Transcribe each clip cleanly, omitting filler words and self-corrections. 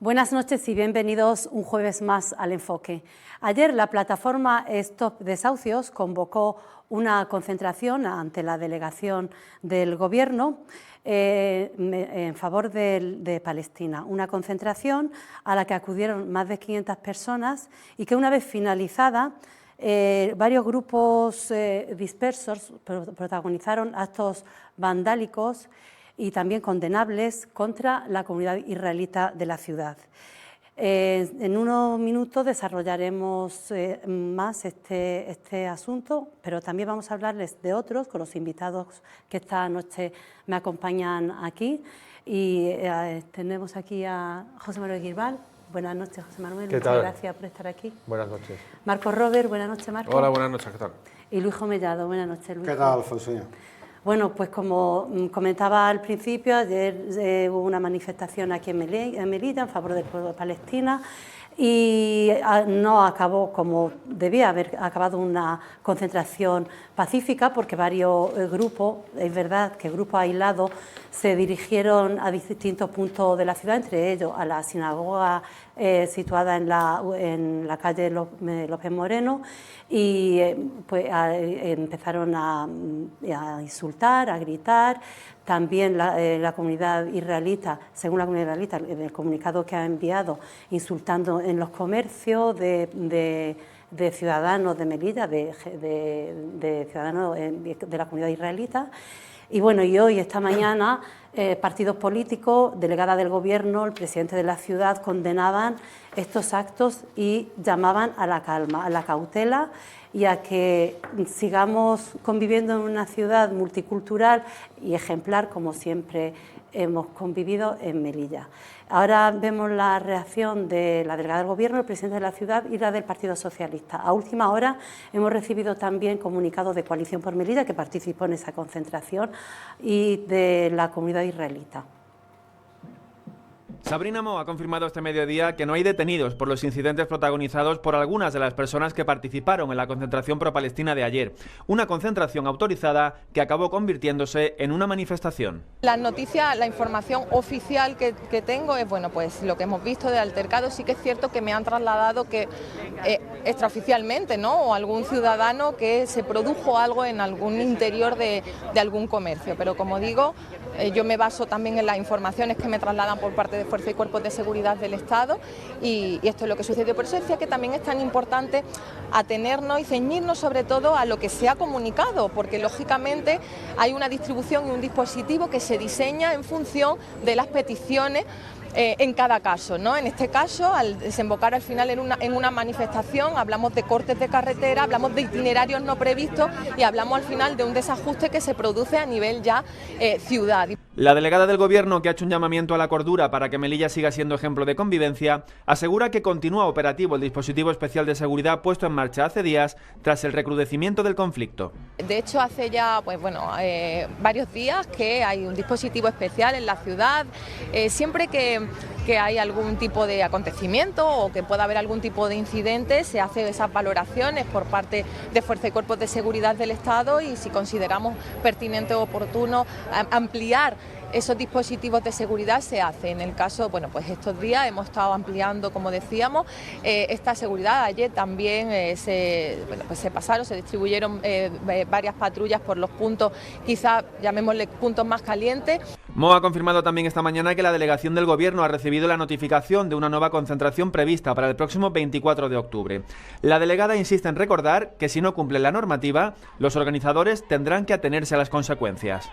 Buenas noches y bienvenidos un jueves más al Enfoque. Ayer la plataforma Stop Desahucios convocó una concentración ante la delegación del Gobierno en favor de Palestina. Una concentración a la que acudieron más de 500 personas y que una vez finalizada varios grupos dispersos protagonizaron actos vandálicos y también condenables contra la comunidad israelita de la ciudad. En unos minutos desarrollaremos más este asunto, pero también vamos a hablarles de otros con los invitados que esta noche me acompañan aquí. Y tenemos aquí a José Manuel Girbal. Buenas noches, José Manuel. Muchas gracias por estar aquí. Buenas noches. Marco Robert, buenas noches, Marco. Hola, buenas noches, ¿qué tal? Y Luis Mellado, buenas noches, Luis. ¿Qué tal, Alfonso? Bueno, pues como comentaba al principio, ayer hubo una manifestación aquí en Melilla en favor del pueblo de Palestina y no acabó como debía haber acabado una concentración pacífica, porque varios grupos, es verdad que grupos aislados se dirigieron a distintos puntos de la ciudad, entre ellos a la sinagoga situada en la calle López Moreno, y pues empezaron a insultar, a gritar. También la comunidad israelita, según la comunidad israelita, el comunicado que ha enviado, insultando en los comercios de ciudadanos de Melilla, de ciudadanos de la comunidad israelita. Y bueno, y hoy, esta mañana, partidos políticos, delegada del Gobierno, el presidente de la ciudad, condenaban estos actos y llamaban a la calma, a la cautela y a que sigamos conviviendo en una ciudad multicultural y ejemplar, como siempre hemos convivido en Melilla. Ahora vemos la reacción de la delegada del Gobierno, el presidente de la ciudad y la del Partido Socialista. A última hora hemos recibido también comunicados de Coalición por Melilla, que participó en esa concentración, y de la comunidad israelita. Sabrina Moe ha confirmado este mediodía que no hay detenidos por los incidentes protagonizados por algunas de las personas que participaron en la concentración pro-palestina de ayer. Una concentración autorizada que acabó convirtiéndose en una manifestación. La noticia, la información oficial que tengo es, bueno, pues lo que hemos visto de altercado. Sí que es cierto que me han trasladado que extraoficialmente, ¿no?, o algún ciudadano que se produjo algo en algún interior de algún comercio. Pero como digo, yo me baso también en las informaciones que me trasladan por parte de Fuerza y Cuerpos de Seguridad del Estado y esto es lo que sucedió. Por eso decía que también es tan importante atenernos y ceñirnos sobre todo a lo que se ha comunicado, porque lógicamente hay una distribución y un dispositivo que se diseña en función de las peticiones en cada caso, ¿no? En este caso, al desembocar al final en una manifestación, hablamos de cortes de carretera, hablamos de itinerarios no previstos y hablamos al final de un desajuste que se produce a nivel ya ciudad. La delegada del Gobierno, que ha hecho un llamamiento a la cordura para que Melilla siga siendo ejemplo de convivencia, asegura que continúa operativo el dispositivo especial de seguridad puesto en marcha hace días tras el recrudecimiento del conflicto. De hecho, hace ya varios días que hay un dispositivo especial en la ciudad. Siempre que hay algún tipo de acontecimiento o que pueda haber algún tipo de incidente, se hacen esas valoraciones por parte de Fuerza y Cuerpos de Seguridad del Estado y si consideramos pertinente o oportuno ampliar esos dispositivos de seguridad se hace. En el caso, bueno, pues estos días hemos estado ampliando, como decíamos, esta seguridad. Ayer también se distribuyeron varias patrullas por los puntos, quizás llamémosle puntos más calientes. Moe ha confirmado también esta mañana que la delegación del Gobierno ha recibido la notificación de una nueva concentración prevista para el próximo 24 de octubre. La delegada insiste en recordar que si no cumplen la normativa, los organizadores tendrán que atenerse a las consecuencias.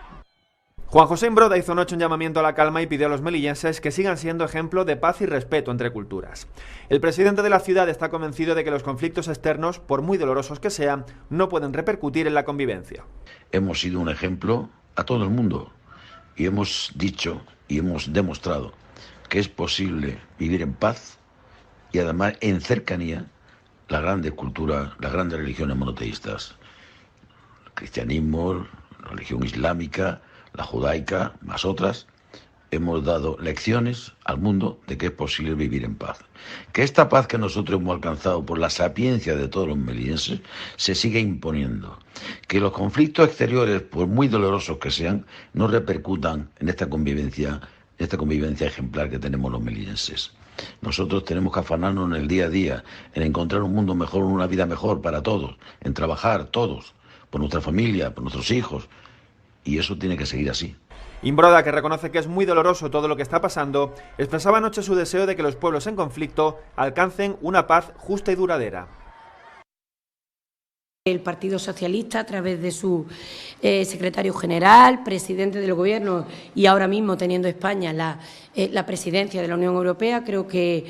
Juan José Imbroda hizo anoche un llamamiento a la calma y pidió a los melillenses que sigan siendo ejemplo de paz y respeto entre culturas. El presidente de la ciudad está convencido de que los conflictos externos, por muy dolorosos que sean, no pueden repercutir en la convivencia. Hemos sido un ejemplo a todo el mundo y hemos dicho y hemos demostrado que es posible vivir en paz y además en cercanía la grande cultura, las grandes religiones monoteístas, el cristianismo, la religión islámica, la judaica, más otras, hemos dado lecciones al mundo de que es posible vivir en paz. Que esta paz que nosotros hemos alcanzado por la sapiencia de todos los melillenses se sigue imponiendo. Que los conflictos exteriores, por muy dolorosos que sean, no repercutan en esta convivencia ejemplar que tenemos los melillenses. Nosotros tenemos que afanarnos en el día a día, en encontrar un mundo mejor, una vida mejor para todos, en trabajar todos, por nuestra familia, por nuestros hijos, y eso tiene que seguir así. Imbroda, que reconoce que es muy doloroso todo lo que está pasando, expresaba anoche su deseo de que los pueblos en conflicto alcancen una paz justa y duradera. El Partido Socialista, a través de su secretario general, presidente del Gobierno y ahora mismo teniendo España la presidencia de la Unión Europea, creo que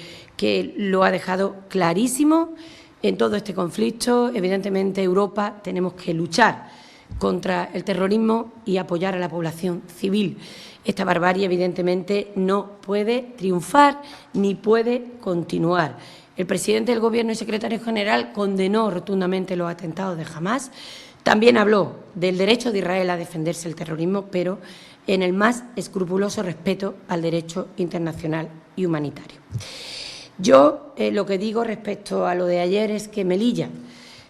lo ha dejado clarísimo en todo este conflicto. Evidentemente, Europa tenemos que luchar contra el terrorismo y apoyar a la población civil. Esta barbarie, evidentemente, no puede triunfar ni puede continuar. El presidente del Gobierno y secretario general condenó rotundamente los atentados de Hamás. También habló del derecho de Israel a defenderse del terrorismo, pero en el más escrupuloso respeto al derecho internacional y humanitario. Yo lo que digo respecto a lo de ayer es que Melilla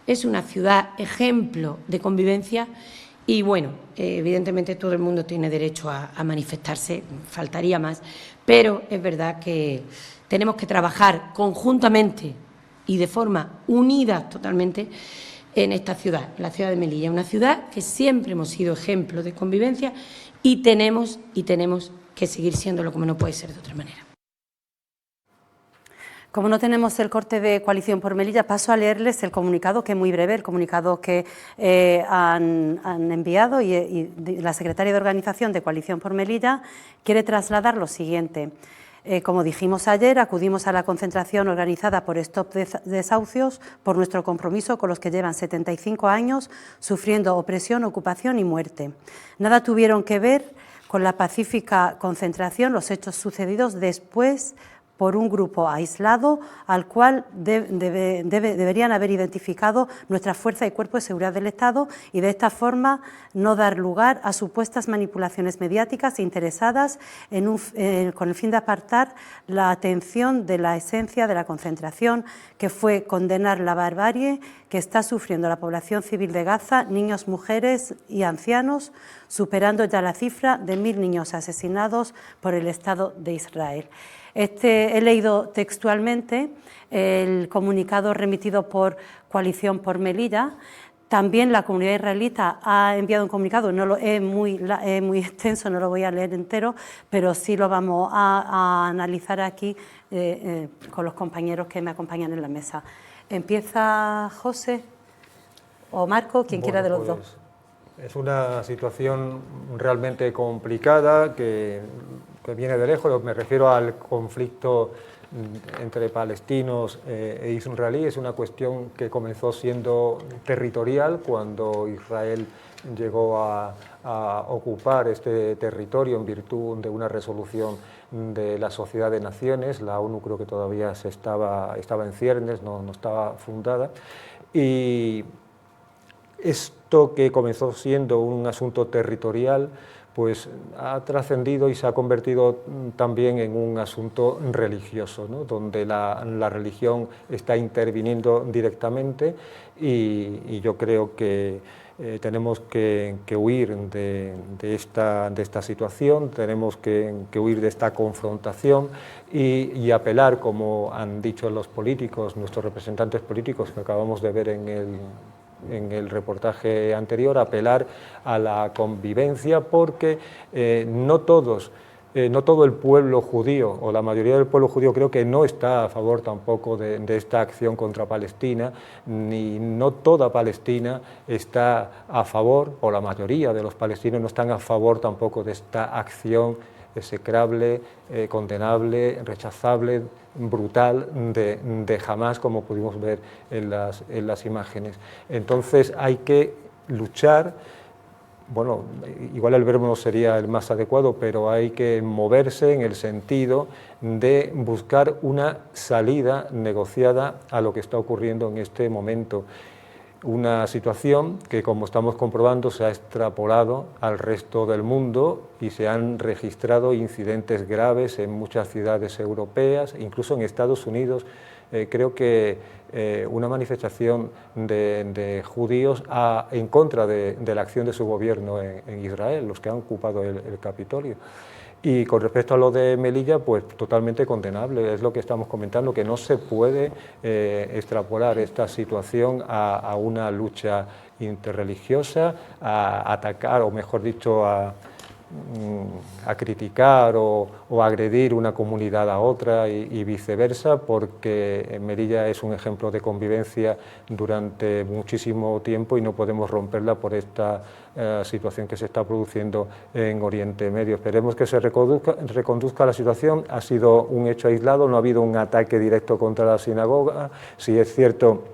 es una ciudad ejemplo de convivencia y, bueno, evidentemente todo el mundo tiene derecho a manifestarse, faltaría más, pero es verdad que tenemos que trabajar conjuntamente y de forma unida totalmente en esta ciudad, la ciudad de Melilla, una ciudad que siempre hemos sido ejemplo de convivencia y tenemos que seguir siéndolo como no puede ser de otra manera. Como no tenemos el corte de Coalición por Melilla, paso a leerles el comunicado, que es muy breve, el comunicado que han enviado y la secretaria de Organización de Coalición por Melilla quiere trasladar lo siguiente. Como dijimos ayer, acudimos a la concentración organizada por Stop Desahucios por nuestro compromiso con los que llevan 75 años sufriendo opresión, ocupación y muerte. Nada tuvieron que ver con la pacífica concentración los hechos sucedidos después por un grupo aislado al cual deberían haber identificado nuestra fuerza y cuerpo de seguridad del Estado y de esta forma no dar lugar a supuestas manipulaciones mediáticas interesadas con el fin de apartar la atención de la esencia de la concentración, que fue condenar la barbarie que está sufriendo la población civil de Gaza, niños, mujeres y ancianos, superando ya la cifra de 1000 niños asesinados por el Estado de Israel. He leído textualmente el comunicado remitido por Coalición por Melilla. También la comunidad israelita ha enviado un comunicado, es muy extenso, no lo voy a leer entero, pero sí lo vamos a analizar aquí con los compañeros que me acompañan en la mesa. ¿Empieza José o Marco, quien quiera de los dos? Es una situación realmente complicada que viene de lejos. Me refiero al conflicto entre palestinos e israelíes. Es una cuestión que comenzó siendo territorial cuando Israel llegó a ocupar este territorio en virtud de una resolución de la Sociedad de Naciones. La ONU creo que todavía estaba en ciernes, no estaba fundada. Y esto que comenzó siendo un asunto territorial, pues ha trascendido y se ha convertido también en un asunto religioso, ¿no? Donde la religión está interviniendo directamente y yo creo que tenemos que huir de esta situación, tenemos que huir de esta confrontación y apelar, como han dicho los políticos, nuestros representantes políticos que acabamos de ver en el reportaje anterior, apelar a la convivencia porque no todo el pueblo judío o la mayoría del pueblo judío creo que no está a favor tampoco de esta acción contra Palestina, ni no toda Palestina está a favor, o la mayoría de los palestinos no están a favor tampoco de esta acción execrable, condenable, rechazable, brutal de Hamás, como pudimos ver en las imágenes. Entonces hay que luchar, bueno, igual el verbo no sería el más adecuado, pero hay que moverse en el sentido de buscar una salida negociada a lo que está ocurriendo en este momento. Una situación que, como estamos comprobando, se ha extrapolado al resto del mundo y se han registrado incidentes graves en muchas ciudades europeas, incluso en Estados Unidos. Creo que una manifestación de judíos en contra de la acción de su gobierno en Israel, los que han ocupado el Capitolio. Y con respecto a lo de Melilla, pues totalmente condenable, es lo que estamos comentando, que no se puede extrapolar esta situación a una lucha interreligiosa, a atacar, o mejor dicho, a criticar o agredir una comunidad a otra y viceversa, porque Melilla es un ejemplo de convivencia durante muchísimo tiempo y no podemos romperla por esta situación que se está produciendo en Oriente Medio. Esperemos que se reconduzca la situación. Ha sido un hecho aislado, no ha habido un ataque directo contra la sinagoga. Sí es cierto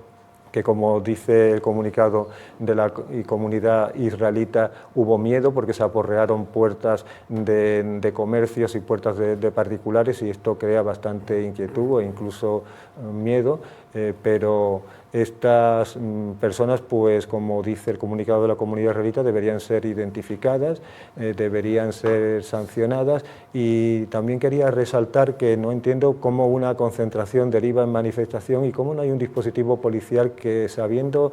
que, como dice el comunicado de la comunidad israelita, hubo miedo porque se aporrearon puertas de comercios y puertas de particulares, y esto crea bastante inquietud e incluso miedo, pero estas personas, pues como dice el comunicado de la comunidad israelita, deberían ser identificadas, deberían ser sancionadas. Y también quería resaltar que no entiendo cómo una concentración deriva en manifestación y cómo no hay un dispositivo policial que, sabiendo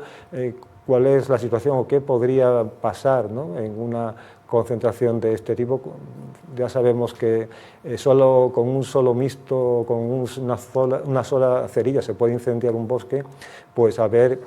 cuál es la situación o qué podría pasar, ¿no?, en una concentración de este tipo. Ya sabemos que solo con un solo mixto, con una sola cerilla se puede incendiar un bosque, pues haber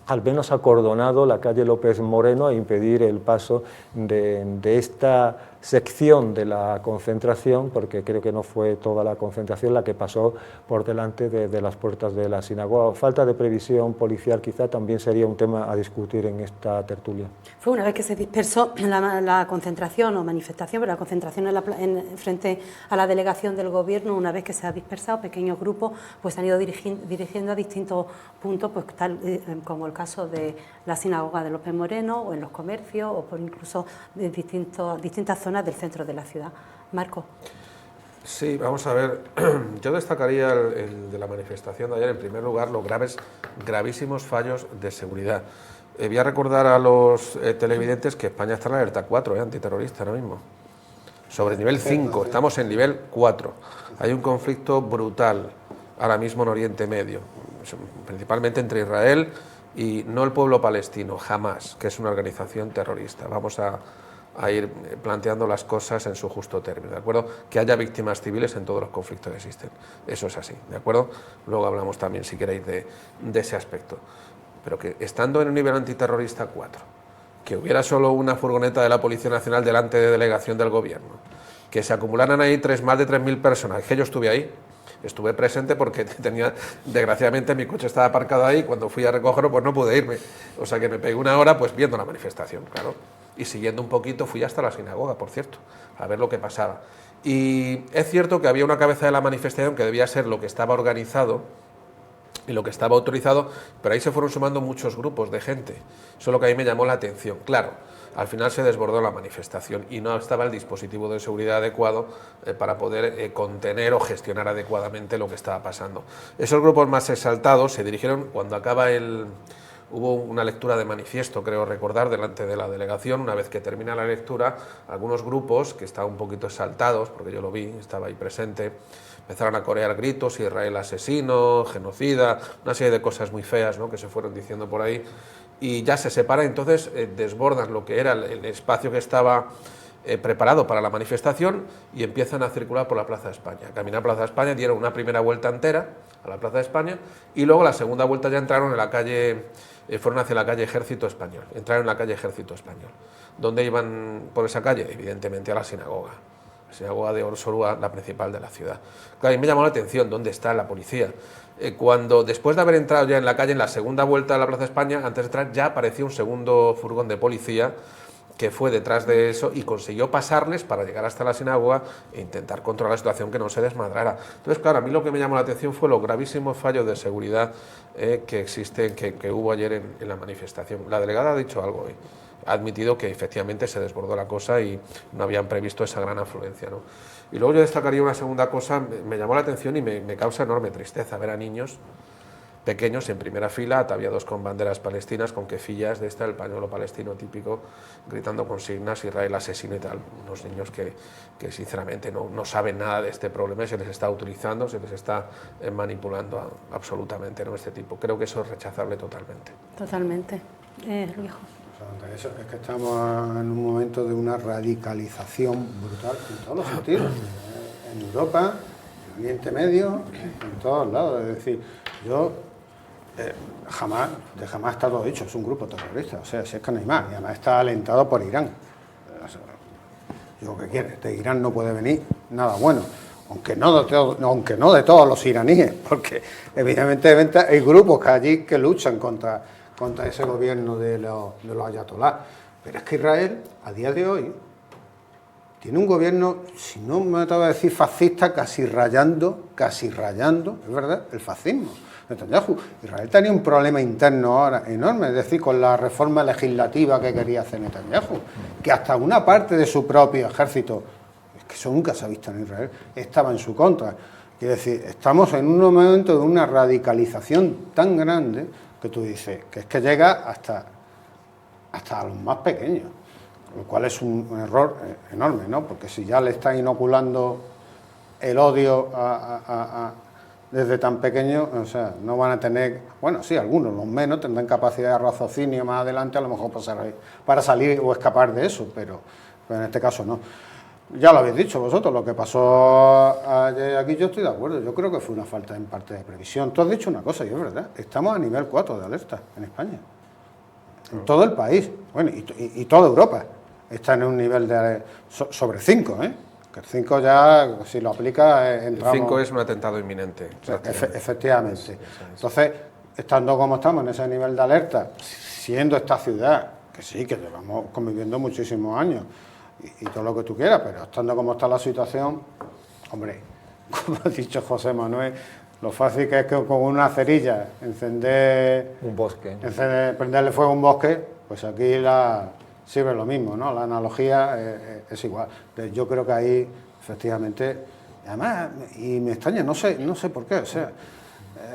al menos acordonado la calle López Moreno e impedir el paso de esta sección de la concentración, porque creo que no fue toda la concentración la que pasó por delante de las puertas de la sinagoga. Falta de previsión policial quizá también sería un tema a discutir en esta tertulia. Fue una vez que se dispersó la concentración o manifestación, pero la concentración frente a la delegación del Gobierno, una vez que se ha dispersado, pequeños grupos pues han ido dirigiendo a distintos puntos, pues tal como el caso de la sinagoga de López Moreno, o en los comercios, o por incluso de distintas zonas del centro de la ciudad. Marco. Sí, vamos a ver, yo destacaría el de la manifestación de ayer, en primer lugar, los gravísimos fallos de seguridad. Voy a recordar a los televidentes que España está en la alerta 4, antiterrorista ahora mismo, sobre nivel 5, estamos en nivel 4. Hay un conflicto brutal ahora mismo en Oriente Medio, principalmente entre Israel y no el pueblo palestino, Hamas, que es una organización terrorista. Vamos a ir planteando las cosas en su justo término, ¿de acuerdo? Que haya víctimas civiles en todos los conflictos que existen, eso es así, ¿de acuerdo? Luego hablamos también, si queréis, de ese aspecto. Pero que estando en un nivel antiterrorista 4, que hubiera solo una furgoneta de la Policía Nacional delante de delegación del Gobierno, que se acumularan ahí más de 3.000 personas, que yo estuve ahí, estuve presente porque desgraciadamente mi coche estaba aparcado ahí, cuando fui a recogerlo pues no pude irme, o sea que me pegué una hora pues viendo la manifestación, claro. Y siguiendo un poquito fui hasta la sinagoga, por cierto, a ver lo que pasaba. Y es cierto que había una cabeza de la manifestación que debía ser lo que estaba organizado y lo que estaba autorizado, pero ahí se fueron sumando muchos grupos de gente. Eso es lo que a mí me llamó la atención. Claro, al final se desbordó la manifestación y no estaba el dispositivo de seguridad adecuado para poder contener o gestionar adecuadamente lo que estaba pasando. Esos grupos más exaltados se dirigieron, cuando acaba hubo una lectura de manifiesto, creo recordar, delante de la delegación. Una vez que termina la lectura, algunos grupos que estaban un poquito exaltados, porque yo lo vi, estaba ahí presente, empezaron a corear gritos: Israel asesino, genocida, una serie de cosas muy feas, ¿no?, que se fueron diciendo por ahí, y ya se separan. Entonces desbordan lo que era el espacio que estaba preparado para la manifestación y empiezan a circular por la Plaza de España. Caminar a Plaza de España, dieron una primera vuelta entera a la Plaza de España y luego la segunda vuelta ya entraron en la calle, fueron hacia la calle Ejército Español, entraron en la calle Ejército Español. ¿Dónde iban por esa calle? Evidentemente a la sinagoga de Orsorúa, la principal de la ciudad. Claro, a mí me llamó la atención dónde está la policía. Cuando después de haber entrado ya en la calle, en la segunda vuelta de la Plaza de España, antes de entrar ya apareció un segundo furgón de policía que fue detrás de eso y consiguió pasarles para llegar hasta la sinagoga e intentar controlar la situación, que no se desmadrara. Entonces, claro, a mí lo que me llamó la atención fue los gravísimos fallos de seguridad que existen, que hubo ayer en la manifestación. La delegada ha dicho algo hoy, ha admitido que efectivamente se desbordó la cosa y no habían previsto esa gran afluencia, ¿no? Y luego yo destacaría una segunda cosa, me llamó la atención y me causa enorme tristeza ver a niños pequeños en primera fila, ataviados con banderas palestinas, con kefillas de el pañuelo palestino típico, gritando consignas: Israel asesino y tal. Unos niños que sinceramente no saben nada de este problema y se les está utilizando, se les está manipulando absolutamente, ¿no?, este tipo. Creo que eso es rechazable totalmente. Totalmente. Luis. Exactamente, eso es que estamos en un momento de una radicalización brutal en todos los sentidos, en Europa, en Oriente Medio, en todos lados. Es decir, yo jamás está todo dicho, es un grupo terrorista, o sea, si es que no hay más, y además está alentado por Irán. O sea, digo, ¿qué quiere? De Irán no puede venir nada bueno. Aunque no de todos los iraníes, porque evidentemente hay grupos allí que luchan contra ese gobierno de los ayatolás. Pero es que Israel, a día de hoy, tiene un gobierno, si no me atrevo a decir fascista, casi rayando, es verdad, el fascismo. Netanyahu, Israel tenía un problema interno ahora enorme, es decir, con la reforma legislativa que quería hacer Netanyahu, que hasta una parte de su propio ejército, que eso nunca se ha visto en Israel, estaba en su contra. Quiere decir, estamos en un momento de una radicalización tan grande que tú dices, que es que llega hasta los más pequeños, lo cual es un error enorme, ¿no? Porque si ya le está inoculando el odio desde tan pequeño, o sea, no van a tener, bueno, sí, algunos, los menos, tendrán capacidad de raciocinio más adelante, a lo mejor para salir o escapar de eso, pero en este caso no. Ya lo habéis dicho vosotros, lo que pasó ayer aquí, yo estoy de acuerdo, yo creo que fue una falta en parte de previsión. Tú has dicho una cosa, y es verdad, estamos a nivel 4 de alerta en España, en todo el país, bueno, y toda Europa está en un nivel de sobre 5, que el 5 ya, si lo aplica, entramos... El 5 es un atentado inminente. Efectivamente. Entonces, estando como estamos en ese nivel de alerta, siendo esta ciudad, que sí, que llevamos conviviendo muchísimos años, y todo lo que tú quieras, pero estando como está la situación, hombre, como ha dicho José Manuel, lo fácil que es que con una cerilla encender un bosque, prenderle fuego a un bosque, pues aquí sirve lo mismo, ¿no? La analogía es igual. Yo creo que ahí, efectivamente, además, y me extraña, no sé por qué, o sea,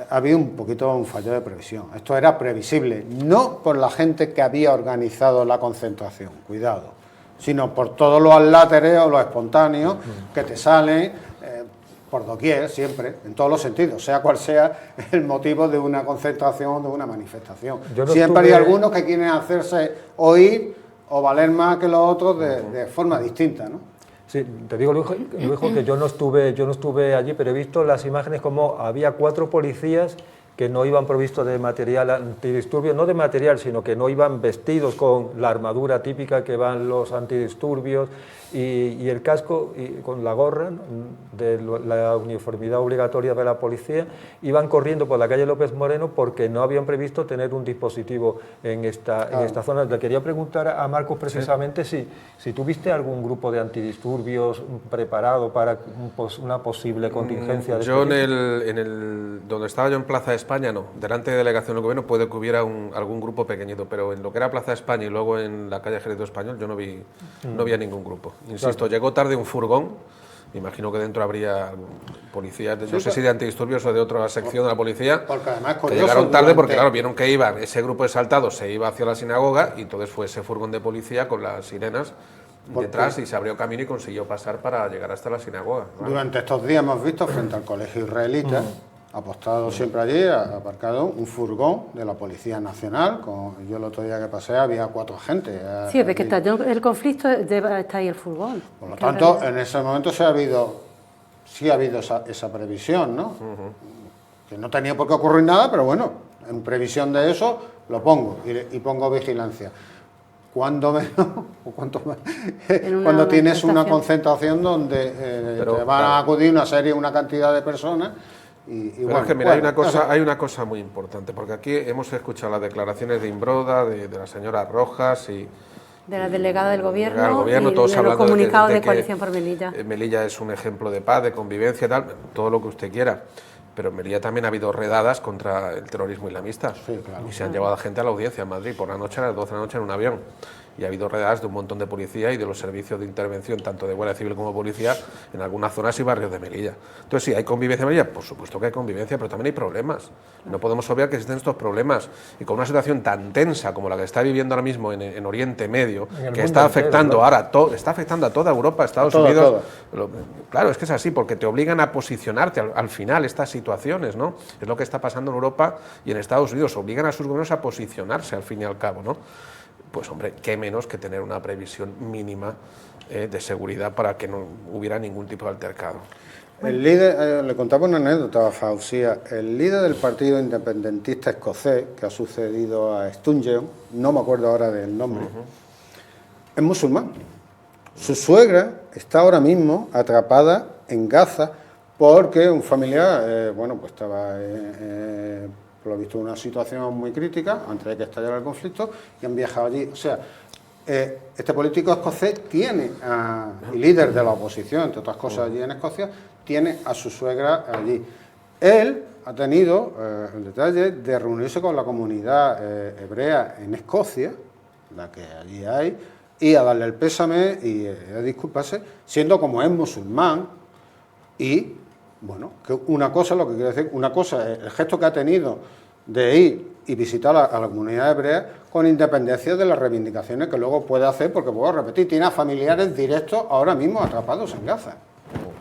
ha habido un poquito un fallo de previsión. Esto era previsible, no por la gente que había organizado la concentración, cuidado, sino por todos los aláteres o los espontáneos que te salen por doquier, siempre, en todos los sentidos, sea cual sea el motivo de una concentración o de una manifestación. Siempre hay algunos que quieren hacerse oír o valer más que los otros de forma distinta, ¿no? Sí, te digo, Luis, que yo no estuve allí, pero he visto las imágenes como había 4 policías que no iban provistos de material antidisturbios, no de material, sino que no iban vestidos con la armadura típica que van los antidisturbios y el casco y con la gorra de la uniformidad obligatoria de la policía, iban corriendo por la calle López Moreno porque no habían previsto tener un dispositivo en esta zona. Le quería preguntar a Marcos precisamente si tuviste algún grupo de antidisturbios preparado para una posible contingencia. Yo donde estaba yo en Plaza de España, no. Delante de delegación del gobierno puede que hubiera algún grupo pequeñito, pero en lo que era Plaza de España y luego en la calle Ejército Español yo no vi ningún grupo. Insisto, llegó tarde un furgón, me imagino que dentro habría policías, no sé si de antidisturbios o de otra sección de la policía, porque además que llegaron tarde porque claro, vieron que ese grupo de exaltados se iba hacia la sinagoga y entonces fue ese furgón de policía con las sirenas detrás y se abrió camino y consiguió pasar para llegar hasta la sinagoga. ¿Vale? Durante estos días hemos visto frente al colegio israelita, apostado siempre allí, aparcado un furgón de la Policía Nacional. Yo el otro día que pasé había 4 agentes. Sí, es que está el conflicto, está ahí el furgón. Por lo tanto, en ese momento sí ha habido esa previsión, ¿no? Que no tenía por qué ocurrir nada, pero bueno, en previsión de eso lo pongo y pongo vigilancia. Cuando menos, o cuanto más, cuando tienes una concentración donde te van a acudir una cantidad de personas. Bueno, es que mira, hay una cosa muy importante, porque aquí hemos escuchado las declaraciones de Imbroda, de la señora Rojas y de la delegada del gobierno, y todos de los comunicados de Coalición por Melilla. Melilla es un ejemplo de paz, de convivencia y tal, todo lo que usted quiera. Pero en Melilla también ha habido redadas contra el terrorismo islamista. Sí, claro. Y se han llevado a gente a la audiencia en Madrid por la noche, a las 12 de la noche en un avión. Y ha habido redadas de un montón de policía y de los servicios de intervención, tanto de Guardia Civil como policía, en algunas zonas y barrios de Melilla. Entonces, sí, ¿hay convivencia en Melilla? Por supuesto que hay convivencia, pero también hay problemas. No podemos obviar que existen estos problemas. Y con una situación tan tensa como la que está viviendo ahora mismo en Oriente Medio, que está afectando está afectando a toda Europa, a Estados Unidos. Claro, es que es así, porque te obligan a posicionarte al final estas situaciones, ¿no? Es lo que está pasando en Europa y en Estados Unidos. Obligan a sus gobiernos a posicionarse al fin y al cabo, ¿no? pues hombre, qué menos que tener una previsión mínima de seguridad para que no hubiera ningún tipo de altercado. El líder, le contaba una anécdota a Fausía, el líder del partido independentista escocés, que ha sucedido a Sturgeon, no me acuerdo ahora del nombre, es musulmán. Su suegra está ahora mismo atrapada en Gaza porque un familiar, bueno, pues estaba, por lo visto, en una situación muy crítica antes de que estallara el conflicto y han viajado allí. O sea, este político escocés tiene, y líder de la oposición, entre otras cosas allí en Escocia, tiene a su suegra allí. Él ha tenido el detalle de reunirse con la comunidad hebrea en Escocia, la que allí hay, y a darle el pésame y a disculparse, siendo como es musulmán. Y, bueno, que una cosa, lo que quiero decir, una cosa es el gesto que ha tenido de ir y visitar a la comunidad hebrea con independencia de las reivindicaciones que luego puede hacer, porque puedo repetir, tiene a familiares directos ahora mismo atrapados en Gaza,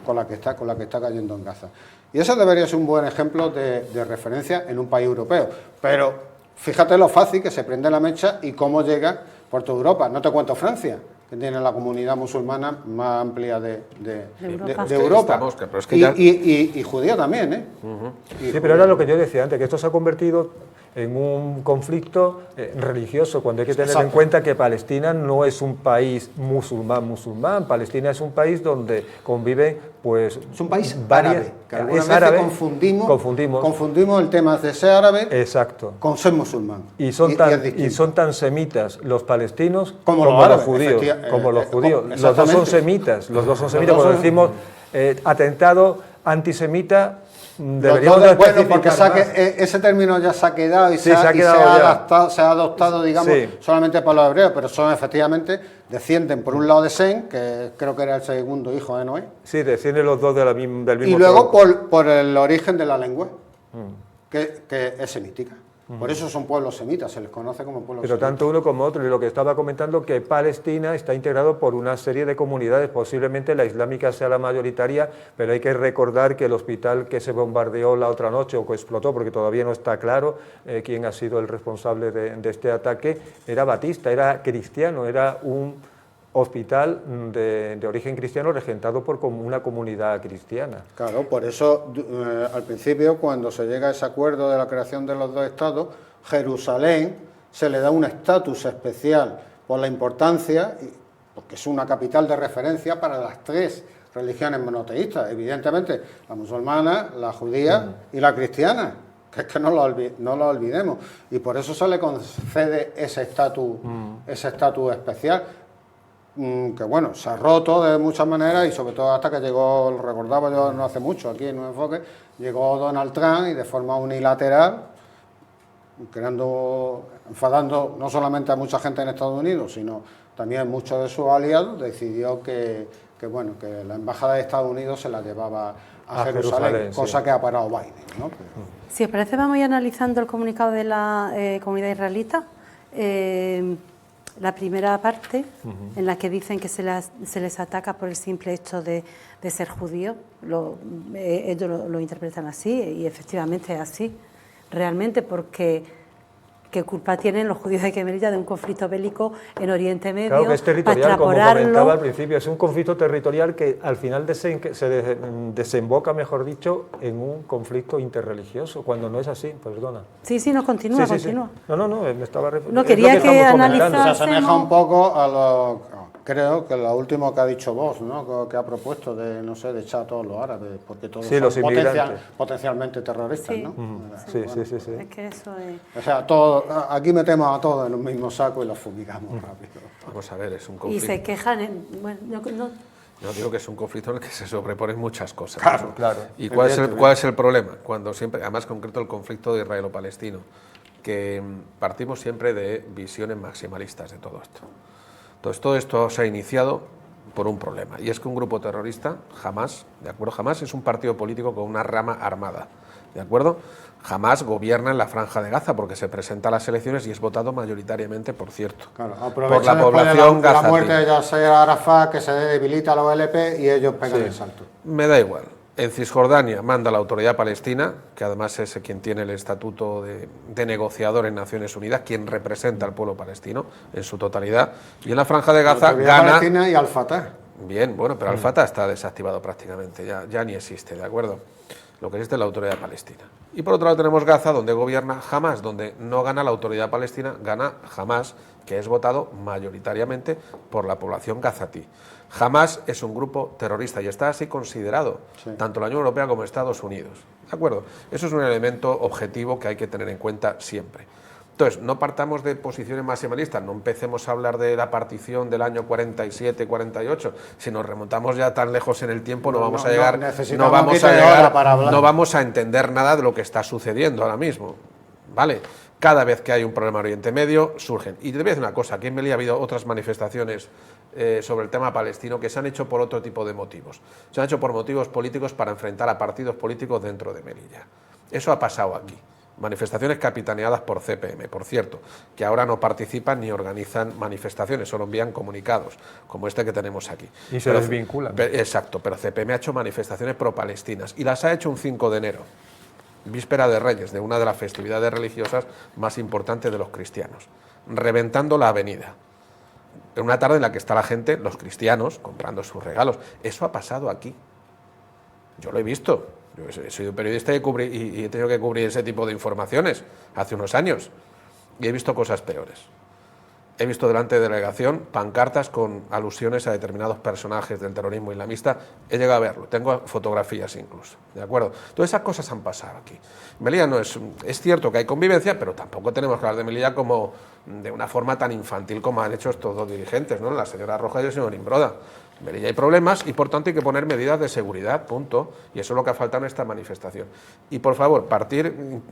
con la que está cayendo en Gaza. Y ese debería ser un buen ejemplo de referencia en un país europeo. Pero fíjate lo fácil que se prende la mecha y cómo llega por toda Europa. No te cuento Francia, que tiene la comunidad musulmana más amplia de Europa. Pero es que ya... y judía también, ¿eh? Sí, pero era lo que yo decía antes, que esto se ha convertido en un conflicto religioso, cuando hay que tener en cuenta que Palestina no es un país musulmán, Palestina es un país donde conviven, pues... Es un país árabe, que algunas veces confundimos el tema de ser árabe con ser musulmán. Y son tan semitas los palestinos como los judíos. Los dos son semitas, cuando decimos atentado antisemita, porque ese término ya se ha quedado y se ha adoptado, digamos, solamente para los hebreos, pero son efectivamente, descienden por un lado de Sem, que creo que era el segundo hijo de Noé. Sí, descienden los dos del mismo y luego por el origen de la lengua, que es semítica. Por eso son pueblos semitas, se les conoce como pueblos semitas. Pero tanto uno como otro, y lo que estaba comentando, que Palestina está integrado por una serie de comunidades, posiblemente la islámica sea la mayoritaria, pero hay que recordar que el hospital que se bombardeó la otra noche, o que explotó, porque todavía no está claro quién ha sido el responsable de este ataque, era batista, era cristiano, era un hospital de origen cristiano regentado por una comunidad cristiana. Claro, por eso al principio, cuando se llega a ese acuerdo de la creación de los dos estados, Jerusalén se le da un estatus especial por la importancia, porque es una capital de referencia para las tres religiones monoteístas, evidentemente la musulmana, la judía y la cristiana, que es que no lo olvidemos, y por eso se le concede ese estatus especial, que bueno, se ha roto de muchas maneras y sobre todo hasta que llegó, lo recordaba yo no hace mucho aquí en Un Enfoque, llegó Donald Trump y de forma unilateral, enfadando no solamente a mucha gente en Estados Unidos, sino también a muchos de sus aliados, decidió que la embajada de Estados Unidos se la llevaba a Jerusalén, cosa que ha parado Biden, ¿no? Si os parece, vamos a ir analizando el comunicado de la comunidad israelita. La primera parte, en la que dicen que se les ataca por el simple hecho de ser judíos, ellos lo interpretan así, y efectivamente es así, realmente, porque ¿qué culpa tienen los judíos de Melilla de un conflicto bélico en Oriente Medio? Claro que es territorial, como comentaba al principio, es un conflicto territorial que al final se desemboca, mejor dicho, en un conflicto interreligioso, cuando no es así, perdona. Sí, no, continúa. No, me estaba refiriendo. No, quería que analizásemos. Se asemeja un poco a lo... Creo que lo último que ha dicho vos, ¿no? Que ha propuesto de echar a todos los árabes, porque todos son potencialmente terroristas, ¿no? Sí. Es que eso es... O sea, aquí metemos a todos en un mismo saco y los fumigamos rápido. Vamos a ver, es un conflicto. Y se quejan... Yo digo que es un conflicto en el que se sobreponen muchas cosas. Claro. ¿Y cuál es el problema? Cuando siempre, además concreto el conflicto de israelo-palestino, que partimos siempre de visiones maximalistas de todo esto. Entonces, todo esto se ha iniciado por un problema, y es que un grupo terrorista, Hamás, ¿de acuerdo? Hamás es un partido político con una rama armada, ¿de acuerdo? Hamás gobierna en la Franja de Gaza porque se presenta a las elecciones y es votado mayoritariamente, por cierto, por la población gazatí. La muerte de Yasser Arafat, que se debilita a los LP y ellos pegan el salto. Me da igual. En Cisjordania manda la autoridad palestina, que además es quien tiene el estatuto de negociador en Naciones Unidas, quien representa al pueblo palestino en su totalidad. Y en la Franja de Gaza gana... Palestina y Al-Fatah. Bien, bueno, pero Al-Fatah está desactivado prácticamente, ya ni existe, ¿de acuerdo? Lo que existe es la autoridad palestina. Y por otro lado tenemos Gaza, donde gobierna Hamás, donde no gana la autoridad palestina, gana Hamás, que es votado mayoritariamente por la población gazatí. Hamás es un grupo terrorista y está así considerado, tanto la Unión Europea como Estados Unidos. ¿De acuerdo? Eso es un elemento objetivo que hay que tener en cuenta siempre. Entonces, no partamos de posiciones maximalistas, no empecemos a hablar de la partición del año 47-48, si nos remontamos ya tan lejos en el tiempo no vamos a entender nada de lo que está sucediendo ahora mismo, ¿vale? Cada vez que hay un problema en Oriente Medio surgen. Y te voy a decir una cosa, aquí en Melilla ha habido otras manifestaciones sobre el tema palestino que se han hecho por otro tipo de motivos. Se han hecho por motivos políticos para enfrentar a partidos políticos dentro de Melilla. Eso ha pasado aquí. Manifestaciones capitaneadas por CPM, por cierto, que ahora no participan ni organizan manifestaciones, solo envían comunicados, como este que tenemos aquí. Y se desvinculan. Exacto, pero CPM ha hecho manifestaciones pro-palestinas y las ha hecho un 5 de enero, víspera de Reyes, de una de las festividades religiosas más importantes de los cristianos, reventando la avenida. En una tarde en la que está la gente, los cristianos, comprando sus regalos. Eso ha pasado aquí. Yo lo he visto. Yo he sido periodista y he tenido que cubrir ese tipo de informaciones hace unos años y he visto cosas peores. He visto delante de delegación pancartas con alusiones a determinados personajes del terrorismo islamista. He llegado a verlo, tengo fotografías incluso, ¿de acuerdo? Todas esas cosas han pasado aquí. Melilla no es cierto que hay convivencia, pero tampoco tenemos que hablar de Melilla como de una forma tan infantil como han hecho estos dos dirigentes, ¿no? La señora Rojas y el señor Imbroda. En Melilla hay problemas y por tanto hay que poner medidas de seguridad, punto. Y eso es lo que ha faltado en esta manifestación. Y por favor,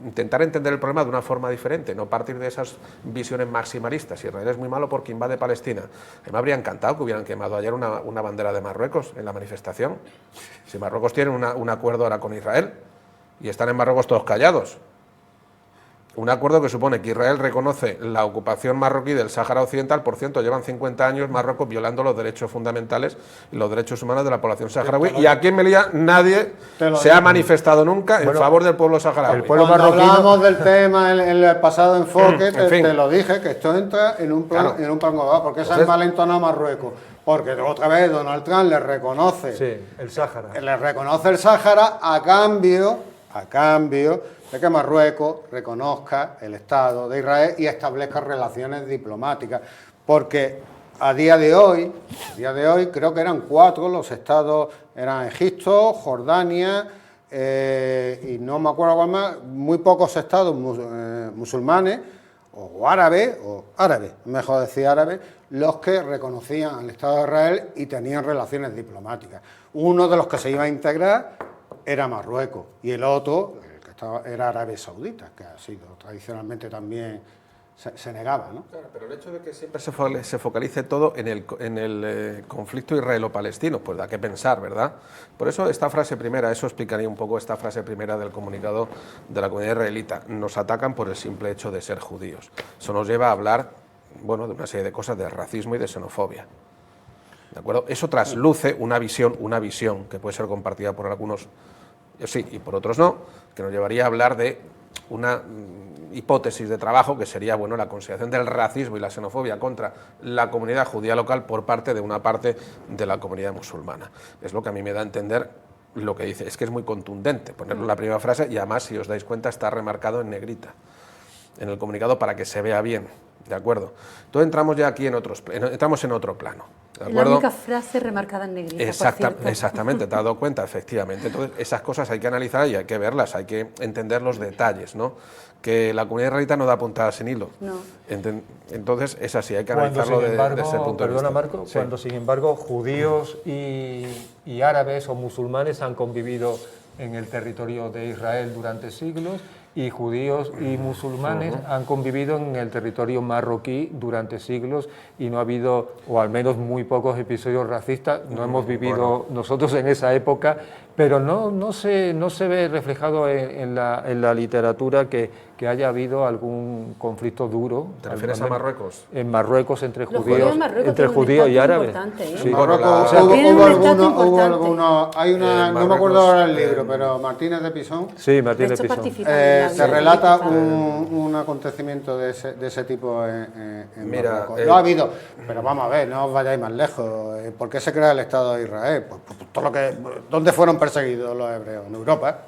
intentar entender el problema de una forma diferente, no partir de esas visiones maximalistas. Israel es muy malo porque invade Palestina. A mí me habría encantado que hubieran quemado ayer una bandera de Marruecos en la manifestación. Si Marruecos tiene un acuerdo ahora con Israel y están en Marruecos todos callados. Un acuerdo que supone que Israel reconoce la ocupación marroquí del Sáhara Occidental. Por cierto, llevan 50 años Marruecos violando los derechos fundamentales y los derechos humanos de la población saharaui. Y aquí en Melilla nadie se ha manifestado nunca en favor del pueblo saharaui. Cuando hablábamos del tema en el pasado enfoque, te lo dije, que esto entra en un plan, en un plan global. ¿Por qué se ha envalentonado Marruecos? Porque otra vez Donald Trump le reconoce el Sáhara. Le reconoce el Sáhara a cambio de que Marruecos reconozca el Estado de Israel y establezca relaciones diplomáticas, porque a día de hoy creo que eran 4 los estados, eran Egipto, Jordania y no me acuerdo cuál más, muy pocos estados musulmanes o árabes, mejor decir árabes, los que reconocían al Estado de Israel y tenían relaciones diplomáticas. Uno de los que se iba a integrar era Marruecos y el otro era Arabia Saudita, que ha sido tradicionalmente también se negaba, ¿no? Claro, pero el hecho de que siempre se focalice todo en el conflicto israelo-palestino, pues da que pensar, ¿verdad? Por eso esta frase primera, eso explicaría un poco esta frase primera del comunicado de la comunidad israelita. Nos atacan por el simple hecho de ser judíos. Eso nos lleva a hablar, bueno, de una serie de cosas de racismo y de xenofobia. ¿De acuerdo? Eso trasluce una visión que puede ser compartida por algunos, sí, y por otros no, que nos llevaría a hablar de una hipótesis de trabajo que sería, bueno, la consideración del racismo y la xenofobia contra la comunidad judía local por parte de una parte de la comunidad musulmana. Es lo que a mí me da a entender lo que dice. Es que es muy contundente ponerlo en la primera frase y además, si os dais cuenta, está remarcado en negrita en el comunicado para que se vea bien, ¿de acuerdo? Entonces entramos ya aquí entramos en otro plano. ¿De acuerdo? La única frase remarcada en negrita, exactamente, te has dado cuenta, efectivamente. Entonces, esas cosas hay que analizar y hay que verlas, hay que entender los detalles, ¿no? Que la comunidad israelita no da puntadas sin hilo. No. Entonces, es así, hay que analizarlo desde ese punto de vista. Marco, cuando sin embargo judíos y árabes o musulmanes han convivido en el territorio de Israel durante siglos, y judíos y musulmanes han convivido en el territorio marroquí durante siglos y no ha habido, o al menos muy pocos episodios racistas, no hemos vivido nosotros en esa época Pero no se ve reflejado en la literatura que haya habido algún conflicto duro. ¿Te refieres a Marruecos? En Marruecos entre Los judíos, en Marruecos entre tienen un judíos y estatus árabes. importante, ¿eh? Sí. Marruecos, O sea, tienen un estatus importante. algunos, hay una, no me acuerdo ahora el libro, pero Martínez de Pisón Sí, Martínez Pisón. se relata un acontecimiento de ese tipo en Marruecos. Lo ha habido, pero vamos a ver, no os vayáis más lejos. ¿Por qué se crea el Estado de Israel? Pues todo ¿dónde fueron perseguidos los hebreos? En Europa.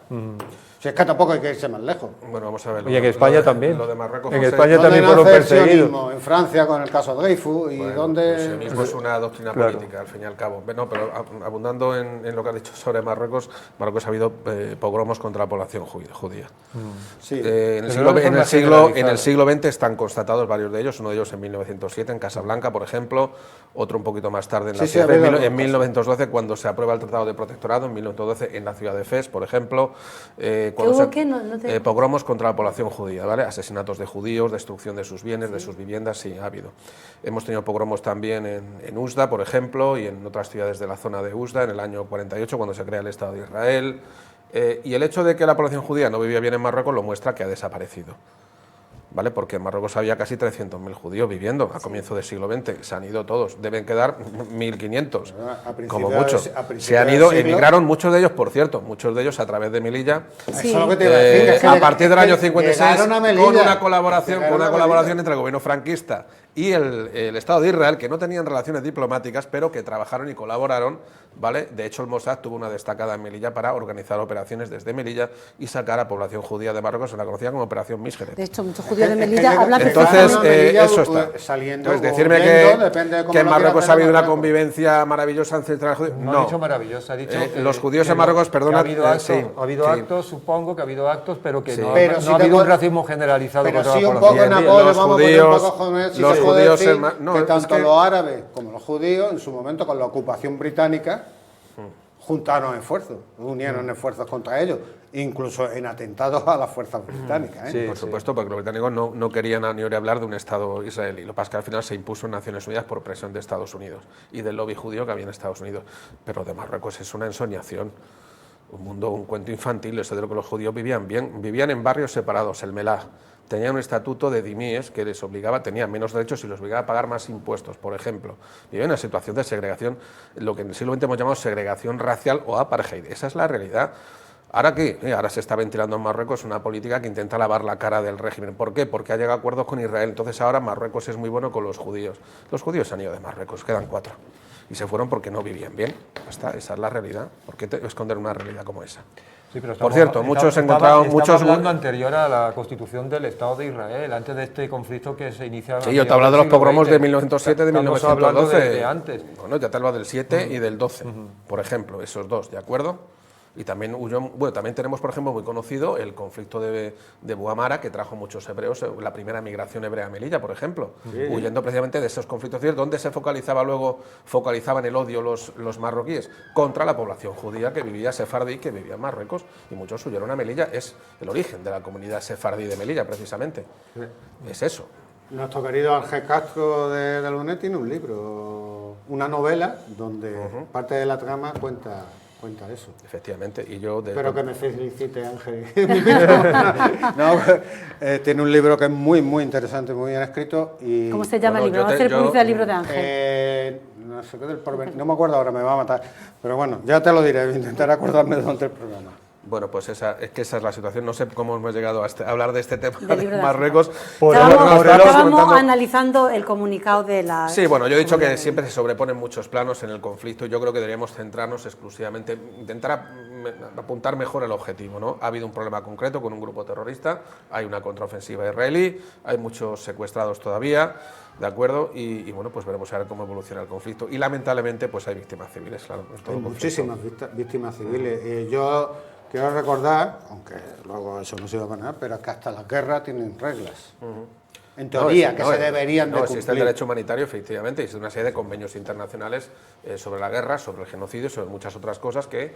Si es que tampoco hay que irse más lejos. Bueno, vamos a ver. Y en España también. Lo de Marruecos, en José, España también fueron perseguidos. En Francia con el caso Dreyfus y donde... El sionismo es una doctrina política, al fin y al cabo. No, pero abundando en lo que has dicho sobre Marruecos, Marruecos ha habido pogromos contra la población judía. Sí. En el siglo XX están constatados varios de ellos, uno de ellos en 1907 en Casablanca, por ejemplo, otro un poquito más tarde en la ciudad en 1912 cuando se aprueba el Tratado de Protectorado, en 1912 en la ciudad de Fez, por ejemplo. Pogromos contra la población judía, ¿vale? Asesinatos de judíos, destrucción de sus bienes, de sus viviendas, sí, ha habido. Hemos tenido pogromos también en Usda, por ejemplo, y en otras ciudades de la zona de Usda, en el año 48, cuando se crea el Estado de Israel. Y el hecho de que la población judía no vivía bien en Marruecos lo muestra que ha desaparecido. ¿Vale? Porque en Marruecos había casi 300.000 judíos viviendo a comienzo del siglo XX. Se han ido todos, deben quedar 1.500, como mucho. Se han ido, emigraron muchos de ellos, por cierto, muchos de ellos a través de Melilla. Sí. Eso es lo que te iba a decir, a partir del año 56, con una colaboración entre el gobierno franquista y el Estado de Israel, que no tenían relaciones diplomáticas, pero que trabajaron y colaboraron, ¿vale? De hecho, el Mossad tuvo una destacada en Melilla para organizar operaciones desde Melilla y sacar a población judía de Marruecos, se la conocía como Operación Misgeret. De hecho, muchos judíos de Melilla hablan Entonces, eso está. Saliendo, Entonces, decirme que en Marruecos ha habido una convivencia maravillosa entre los judíos. No ha dicho maravillosa, ha dicho los judíos en Marruecos, perdona. Ha habido actos, supongo que ha habido actos, pero que no ha habido un racismo generalizado contra la población. Los judíos que tanto los árabes como los judíos, en su momento con la ocupación británica, juntaron esfuerzos, unieron esfuerzos contra ellos, incluso en atentados a las fuerzas británicas. Sí, por supuesto, porque los británicos no querían ni oír hablar de un Estado israelí. Lo que pasa es que al final se impuso en Naciones Unidas por presión de Estados Unidos y del lobby judío que había en Estados Unidos. Pero de Marruecos es una ensoñación, un cuento infantil, eso de lo que los judíos vivían bien. Vivían en barrios separados, el Melah. Tenían un estatuto de dimies que les obligaba, tenían menos derechos y los obligaba a pagar más impuestos, por ejemplo. Vivían en una situación de segregación, lo que en el siglo XX hemos llamado segregación racial o apartheid. Esa es la realidad. ¿Ahora qué? Ahora se está ventilando en Marruecos una política que intenta lavar la cara del régimen. ¿Por qué? Porque ha llegado a acuerdos con Israel. Entonces ahora Marruecos es muy bueno con los judíos. Los judíos se han ido de Marruecos, quedan 4. Y se fueron porque no vivían bien. Esa es la realidad. ¿Por qué esconder una realidad como esa? Sí, pero por cierto, muchos encontraron... Estamos hablando anterior a la constitución del Estado de Israel, antes de este conflicto que se inicia... Sí, yo te he hablado de los pogromos de 1907, de 1912. De antes. Bueno, ya te he hablado del 7 y del 12, por ejemplo, esos dos, ¿de acuerdo? Y también también tenemos, por ejemplo, muy conocido el conflicto de Buamara, que trajo muchos hebreos, la primera migración hebrea a Melilla, por ejemplo, huyendo precisamente de esos conflictos, donde se focalizaban el odio los marroquíes contra la población judía que vivía sefardí, que vivía en Marruecos, y muchos huyeron a Melilla. Es el origen de la comunidad sefardí de Melilla, precisamente. Es eso. Nuestro querido Ángel Castro de Lunet tiene un libro, una novela, donde parte de la trama cuenta eso. Efectivamente. Y espero que me felicite, Ángel. Tiene un libro que es muy, muy interesante, muy bien escrito. Y, ¿cómo se llama el libro? Vamos a hacer publicidad del libro de Ángel. No sé qué del porvenir, no me acuerdo ahora, me va a matar. Pero bueno, ya te lo diré, intentaré acordarme durante el programa. Bueno, pues esa es la situación. No sé cómo hemos llegado a hablar de este tema de Marruecos. Estábamos analizando el comunicado de la... Sí, bueno, yo he dicho que siempre se sobreponen muchos planos en el conflicto y yo creo que deberíamos centrarnos exclusivamente, intentar apuntar mejor el objetivo, ¿no? Ha habido un problema concreto con un grupo terrorista, hay una contraofensiva israelí, hay muchos secuestrados todavía, ¿de acuerdo? Y bueno, pues veremos a ver cómo evoluciona el conflicto. Y lamentablemente, pues hay víctimas civiles, claro. Hay muchísimas víctimas civiles. Yo quiero recordar, aunque luego eso no se va a ganar, pero es que hasta las guerras tienen reglas. En teoría, se deberían de cumplir. Existe el derecho humanitario, efectivamente, y existe una serie de convenios internacionales sobre la guerra, sobre el genocidio, sobre muchas otras cosas que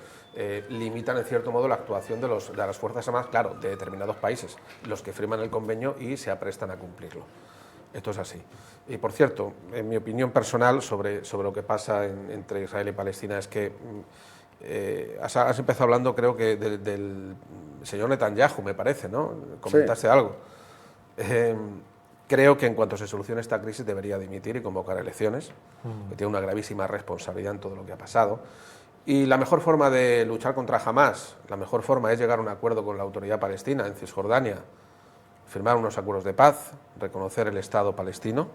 limitan, en cierto modo, la actuación de las Fuerzas Armadas, claro, de determinados países, los que firman el convenio y se aprestan a cumplirlo. Esto es así. Y, por cierto, en mi opinión personal sobre lo que pasa entre Israel y Palestina es que has empezado hablando, creo que del señor Netanyahu, me parece, ¿no? Comentaste algo. Creo que en cuanto se solucione esta crisis debería dimitir y convocar elecciones, que tiene una gravísima responsabilidad en todo lo que ha pasado. Y la mejor forma de luchar contra Hamás, la mejor forma es llegar a un acuerdo con la autoridad palestina en Cisjordania, firmar unos acuerdos de paz, reconocer el Estado palestino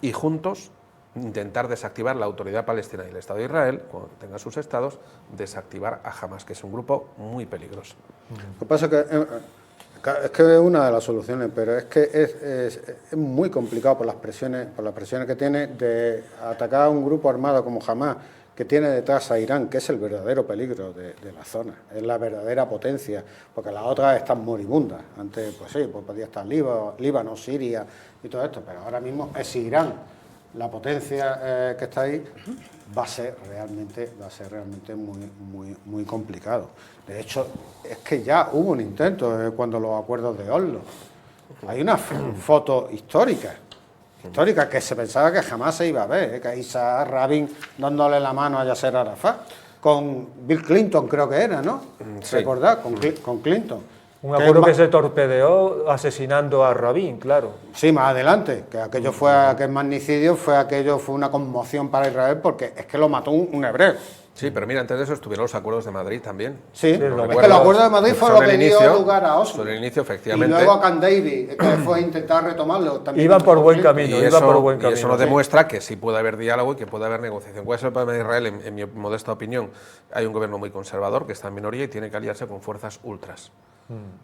y juntos intentar desactivar la autoridad palestina y el Estado de Israel, cuando tenga sus estados, desactivar a Hamás, que es un grupo muy peligroso. Lo que pasa es que es una de las soluciones, pero es que es muy complicado por las presiones que tiene de atacar a un grupo armado como Hamás, que tiene detrás a Irán, que es el verdadero peligro de la zona, es la verdadera potencia, porque las otras están moribundas. Antes, pues sí, pues podía estar Líbano, Siria y todo esto, pero ahora mismo es Irán la potencia que está ahí. Va a ser realmente muy complicado. De hecho, es que ya hubo un intento cuando los acuerdos de Oslo. Hay una foto histórica que se pensaba que jamás se iba a ver, que Isaac Rabin dándole la mano a Yasser Arafat, con Bill Clinton creo que era, ¿no? Sí. ¿Recordad? Con Clinton. Un acuerdo que se torpedeó asesinando a Rabin, claro. Sí, más adelante, que aquel magnicidio fue una conmoción para Israel porque es que lo mató un hebreo. Sí, pero mira, antes de eso estuvieron los acuerdos de Madrid también. Sí, es que los acuerdos de Madrid fue lo que dio lugar a Oslo. Sobre el inicio, efectivamente. Y luego a Camp David, que fue intentar retomarlo. Iba por buen camino, y eso nos demuestra que sí puede haber diálogo y que puede haber negociación. ¿Cuál es el problema de Israel? En mi modesta opinión, hay un gobierno muy conservador que está en minoría y tiene que aliarse con fuerzas ultras.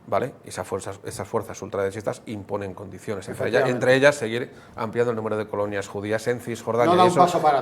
¿Vale? Esas fuerzas ultraderechistas imponen condiciones, entre ellas seguir ampliando el número de colonias judías en Cisjordania,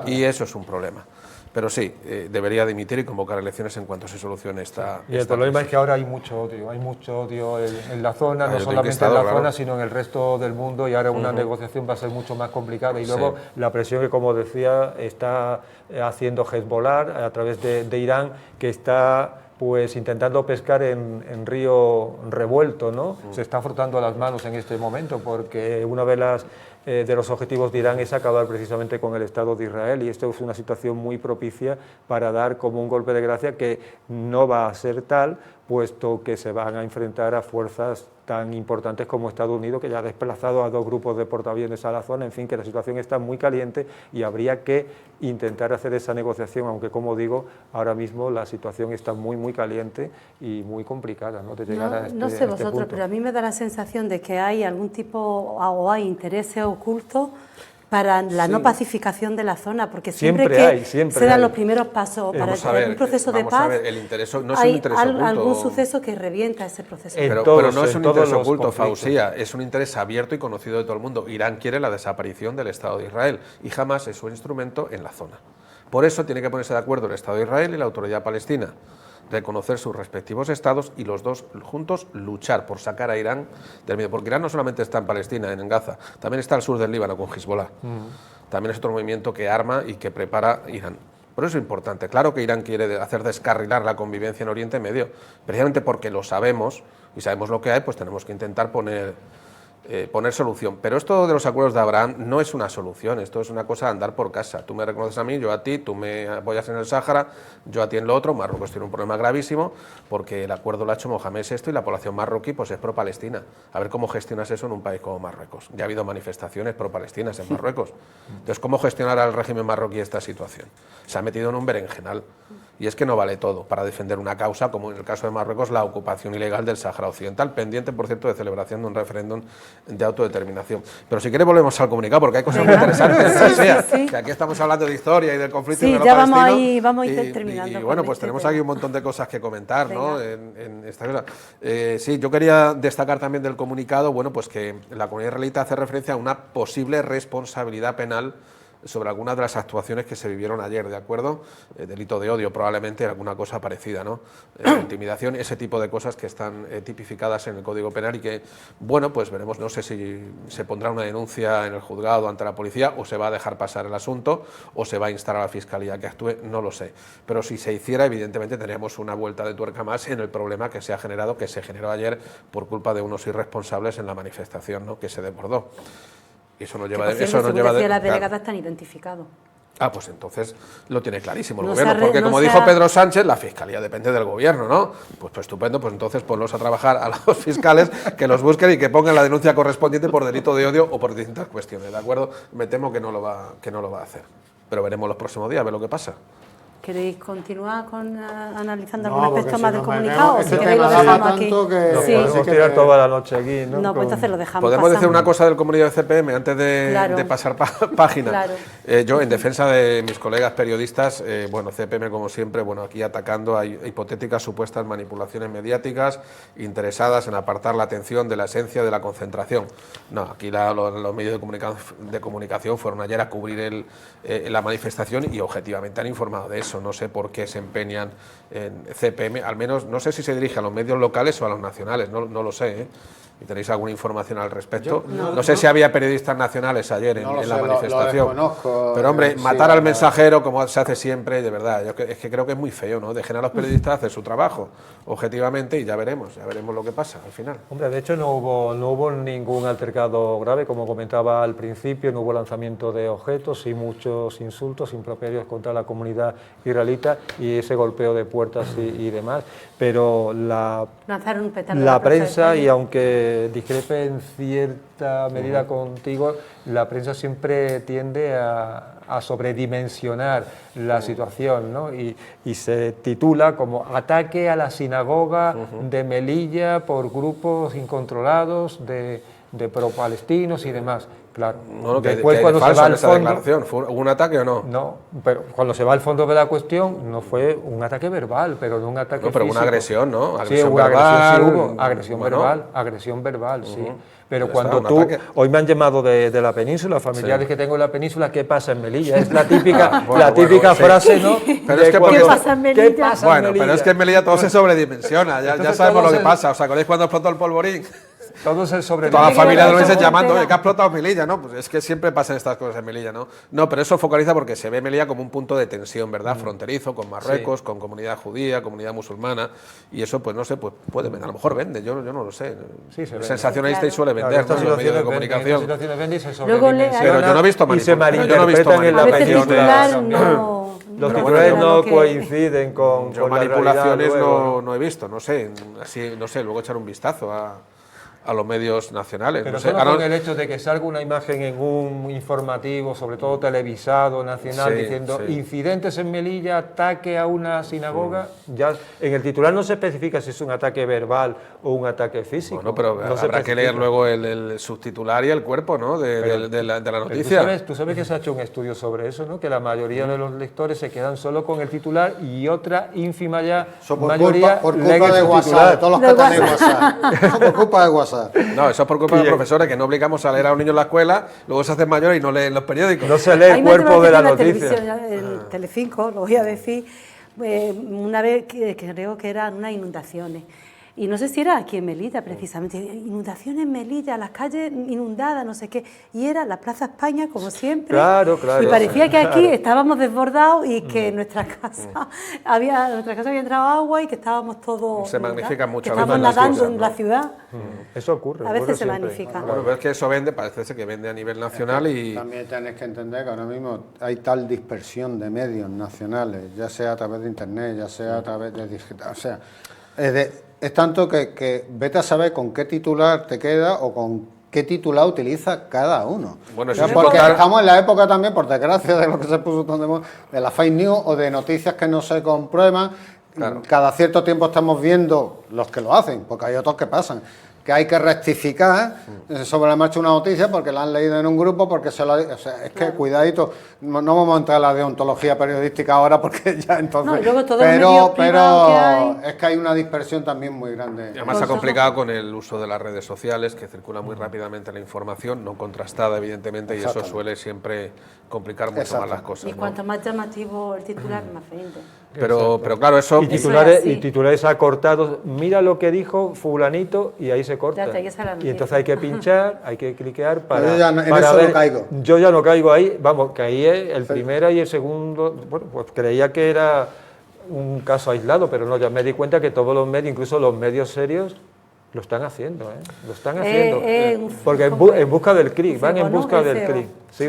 y eso es un problema. Pero sí, debería dimitir y convocar elecciones en cuanto se solucione esta. Y el problema es que ahora hay mucho odio en la zona, no solamente en la zona, sino en el resto del mundo, y ahora una negociación va a ser mucho más complicada. Y luego la presión que, como decía, está haciendo Hezbollah a través de Irán, que está pues intentando pescar en río revuelto, ¿no? Se está frotando las manos en este momento, porque una de los objetivos de Irán es acabar precisamente con el Estado de Israel, y esto es una situación muy propicia para dar como un golpe de gracia que no va a ser tal, puesto que se van a enfrentar a fuerzas tan importantes como Estados Unidos, que ya ha desplazado a 2 grupos de portaaviones a la zona. En fin, que la situación está muy caliente y habría que intentar hacer esa negociación, aunque, como digo, ahora mismo la situación está muy caliente y muy complicada, ¿no?, de llegar a este No sé vosotros, punto. pero a mí me da la sensación de que hay algún tipo o hay intereses ocultos para la no pacificación de la zona, porque siempre se dan los primeros pasos para un proceso de paz. El interés no es un interés oculto. Algún suceso que revienta ese proceso. Pero no es un interés oculto, Fausía, es un interés abierto y conocido de todo el mundo. Irán quiere la desaparición del Estado de Israel y Hamás es su instrumento en la zona. Por eso tiene que ponerse de acuerdo el Estado de Israel y la Autoridad Palestina, reconocer sus respectivos estados y los dos juntos luchar por sacar a Irán del medio, porque Irán no solamente está en Palestina, en Gaza, también está al sur del Líbano con Hezbollah. También es otro movimiento que arma y que prepara Irán. Por eso es importante. Claro que Irán quiere hacer descarrilar la convivencia en Oriente Medio, precisamente porque lo sabemos y sabemos lo que hay, pues tenemos que intentar poner solución. Pero esto de los acuerdos de Abraham no es una solución, esto es una cosa de andar por casa. Tú me reconoces a mí, yo a ti, tú me apoyas en el Sáhara, yo a ti en lo otro. Marruecos tiene un problema gravísimo porque el acuerdo lo ha hecho Mohamed VI y la población marroquí pues es pro-palestina. A ver cómo gestionas eso en un país como Marruecos. Ya ha habido manifestaciones pro-palestinas en Marruecos. Entonces, ¿cómo gestionar al régimen marroquí esta situación? Se ha metido en un berenjenal. Y es que no vale todo para defender una causa, como en el caso de Marruecos, la ocupación ilegal del Sáhara Occidental, pendiente, por cierto, de celebración de un referéndum de autodeterminación. Pero si quieres volvemos al comunicado, porque hay cosas muy interesantes. Que aquí estamos hablando de historia y del conflicto israelo-palestino. Vamos a ir terminando. Y bueno, pues tenemos aquí un montón de cosas que comentar, ¿no?, en esta cosa. Sí, yo quería destacar también del comunicado, bueno, pues que la comunidad israelita hace referencia a una posible responsabilidad penal sobre algunas de las actuaciones que se vivieron ayer, ¿de acuerdo? Delito de odio, probablemente alguna cosa parecida, ¿no? Intimidación, ese tipo de cosas que están tipificadas en el Código Penal y que, bueno, pues veremos, no sé si se pondrá una denuncia en el juzgado ante la policía o se va a dejar pasar el asunto o se va a instar a la Fiscalía que actúe, no lo sé. Pero si se hiciera, evidentemente tendríamos una vuelta de tuerca más en el problema que se generó ayer por culpa de unos irresponsables en la manifestación, ¿no?, que se desbordó. Eso nos lleva las delegadas están identificados. Ah, pues entonces lo tiene clarísimo el No gobierno, se ha porque no como se dijo ha- Pedro Sánchez, la fiscalía depende del gobierno, ¿no? Pues estupendo, pues entonces ponlos a trabajar a los fiscales, que los busquen y que pongan la denuncia correspondiente por delito de odio o por distintas cuestiones, ¿de acuerdo? Me temo que no lo va a hacer, pero veremos los próximos días, a ver lo que pasa. ¿Queréis continuar analizando No, algún porque aspecto si más nos del comunicado? O metemos, si este queréis lo tema da dejamos aquí. tanto que- Nos Sí. podemos tirar toda la noche aquí, ¿no? No, pues entonces lo dejamos. Podemos decir pasamos. una cosa del comunicado de CPM antes de, Claro. de pasar página. Claro. Yo, en defensa de mis colegas periodistas, bueno, CPM como siempre, bueno, aquí atacando a hipotéticas supuestas manipulaciones mediáticas interesadas en apartar la atención de la esencia de la concentración. No, aquí los medios de comunicación fueron ayer a cubrir la manifestación y objetivamente han informado de eso. No sé por qué se empeñan en CPM, al menos no sé si se dirige a los medios locales o a los nacionales, no lo sé, ¿eh? ¿Y tenéis alguna información al respecto? No sé si había periodistas nacionales ayer en la manifestación. Lo desconozco, Pero hombre, sí, matar al mensajero como se hace siempre, de verdad, es que creo que es muy feo, ¿no? Dejen a los periodistas hacer su trabajo objetivamente y ya veremos lo que pasa al final. Hombre, de hecho no hubo ningún altercado grave, como comentaba al principio, no hubo lanzamiento de objetos, sí muchos insultos, improperios contra la comunidad israelita y ese golpeo de puertas y demás, pero Lanzaron un petardo la a Plaza de prensa, España. y aunque discrepe en cierta medida contigo, la prensa siempre tiende a sobredimensionar la situación, ¿no? Y se titula como ataque a la sinagoga de Melilla por grupos incontrolados de pro-palestinos y demás. Claro, No, después que cuando se falso va en al esa fondo... declaración, ¿hubo un ataque o no? No, pero cuando se va al fondo de la cuestión, no fue un ataque verbal, pero no un ataque No, pero físico. una agresión, ¿no? Sí, Agresión hubo verbal, agresión, sí hubo, bueno. agresión verbal, sí. Pero Ya cuando está, un ataque. hoy me han llamado de la península, familiares que tengo en la península, ¿qué pasa en Melilla? Es la típica, bueno, sí. frase, ¿no? Pero es que cuando- ¿Qué pasa en Melilla? ¿Qué pasa en Bueno, Melilla? pero es que en Melilla todo se sobredimensiona, ya Entonces sabemos todo lo que se- pasa. ¿Os acordáis cuando explotó el polvorín? Todo se Toda la sobredimensiona. familia de los Melilla, llamando, Melilla. oye, que ha explotado Melilla, ¿no? Pues es que siempre pasan estas cosas en Melilla, ¿no? No, pero eso focaliza porque se ve Melilla como un punto de tensión, ¿verdad? Fronterizo, con Marruecos, con comunidad judía, comunidad musulmana, y eso, pues no sé, pues puede vender, a lo mejor vende, yo no lo sé. Sí, se vende. Sensacionalista y Claro. suele Claro, vender, estas ¿no? En los medios de situaciones venden, comunicación. estas situaciones venden y se Luego le- sobredimensionan Pero yo no he visto y se manipulación, yo no he visto malinterpretan en la A veces el península. titular no... Los no titulares refleja no lo que- coinciden con Yo la realidad manipulaciones luego, no he visto, no sé, así, no sé, luego echar un vistazo a los medios nacionales. Pero no sé. solo Ahora- con el hecho de que salga una imagen en un informativo, sobre todo televisado, nacional, Sí, diciendo sí. incidentes en Melilla, ataque a una sinagoga, ya en el titular no se especifica si es un ataque verbal o un ataque físico. Bueno, pero No se habrá que especifica. leer luego el subtitular y el cuerpo, ¿no? De la Pero noticia. tú sabes que se ha hecho un estudio sobre eso, ¿no? Que la mayoría de los lectores se quedan solo con el titular y otra ínfima ya Eso por mayoría culpa leen de el WhatsApp, subtitular. de todos los De que tenéis WhatsApp. Eso por culpa de WhatsApp. No, eso es por culpa de los profesores, que no obligamos a leer a un niño en la escuela, luego se hacen mayores y no leen los periódicos. No se lee Hay el una cuerpo de la televisión, noticia. en Telecinco, lo voy a decir, una vez que creo que eran unas inundaciones. Y no sé si era aquí en Melilla, precisamente. Inundaciones en Melilla, las calles inundadas, no sé qué. Y era la Plaza España, como siempre. Claro, claro. Y parecía que aquí Claro. estábamos desbordados y que en nuestra casa había entrado agua y que estábamos todos... Se magnifican mucho que a veces estábamos las nadando cosas, en ¿no? la ciudad. Eso ocurre. A veces ocurre se siempre. magnifica. Bueno, pero es que eso vende, parece ser que vende a nivel nacional y... También tenéis que entender que ahora mismo hay tal dispersión de medios nacionales, ya sea a través de internet, ya sea a través de digital, o sea, es tanto que vete a saber con qué titular te queda o con qué titular utiliza cada uno. Bueno, O sea, eso es porque contar- estamos en la época también, por desgracia, de lo que se puso tan de moda, de la fake news o de noticias que no se comprueban. Claro. Cada cierto tiempo estamos viendo los que lo hacen, porque hay otros que pasan, que hay que rectificar sobre la marcha una noticia porque la han leído en un grupo, porque se lo... O sea, es que cuidadito, no vamos a entrar a la deontología periodística ahora porque ya entonces... No, y luego todos los medios privados que hay. es que hay una dispersión también muy grande. Y además se ha complicado con el uso de las redes sociales, que circula muy rápidamente la información, no contrastada evidentemente, y eso Exactamente. suele siempre complicar mucho más las cosas. Y ¿no? cuanto más llamativo el titular, más frente. Pero claro, eso... Y Eso titulares, es así. y titulares acortados, mira lo que dijo fulanito y ahí se corta. Ya está, ahí está la Y noticia. entonces hay que pinchar, hay que cliquear para... Yo ya en para eso no caigo. Yo ya no caigo ahí, vamos, caí el primero y el segundo, bueno, pues creía que era un caso aislado, pero no, ya me di cuenta que todos los medios, incluso los medios serios, Lo están haciendo, lo están haciendo. Porque en busca del CRIC, van en busca del CRIC. Sí,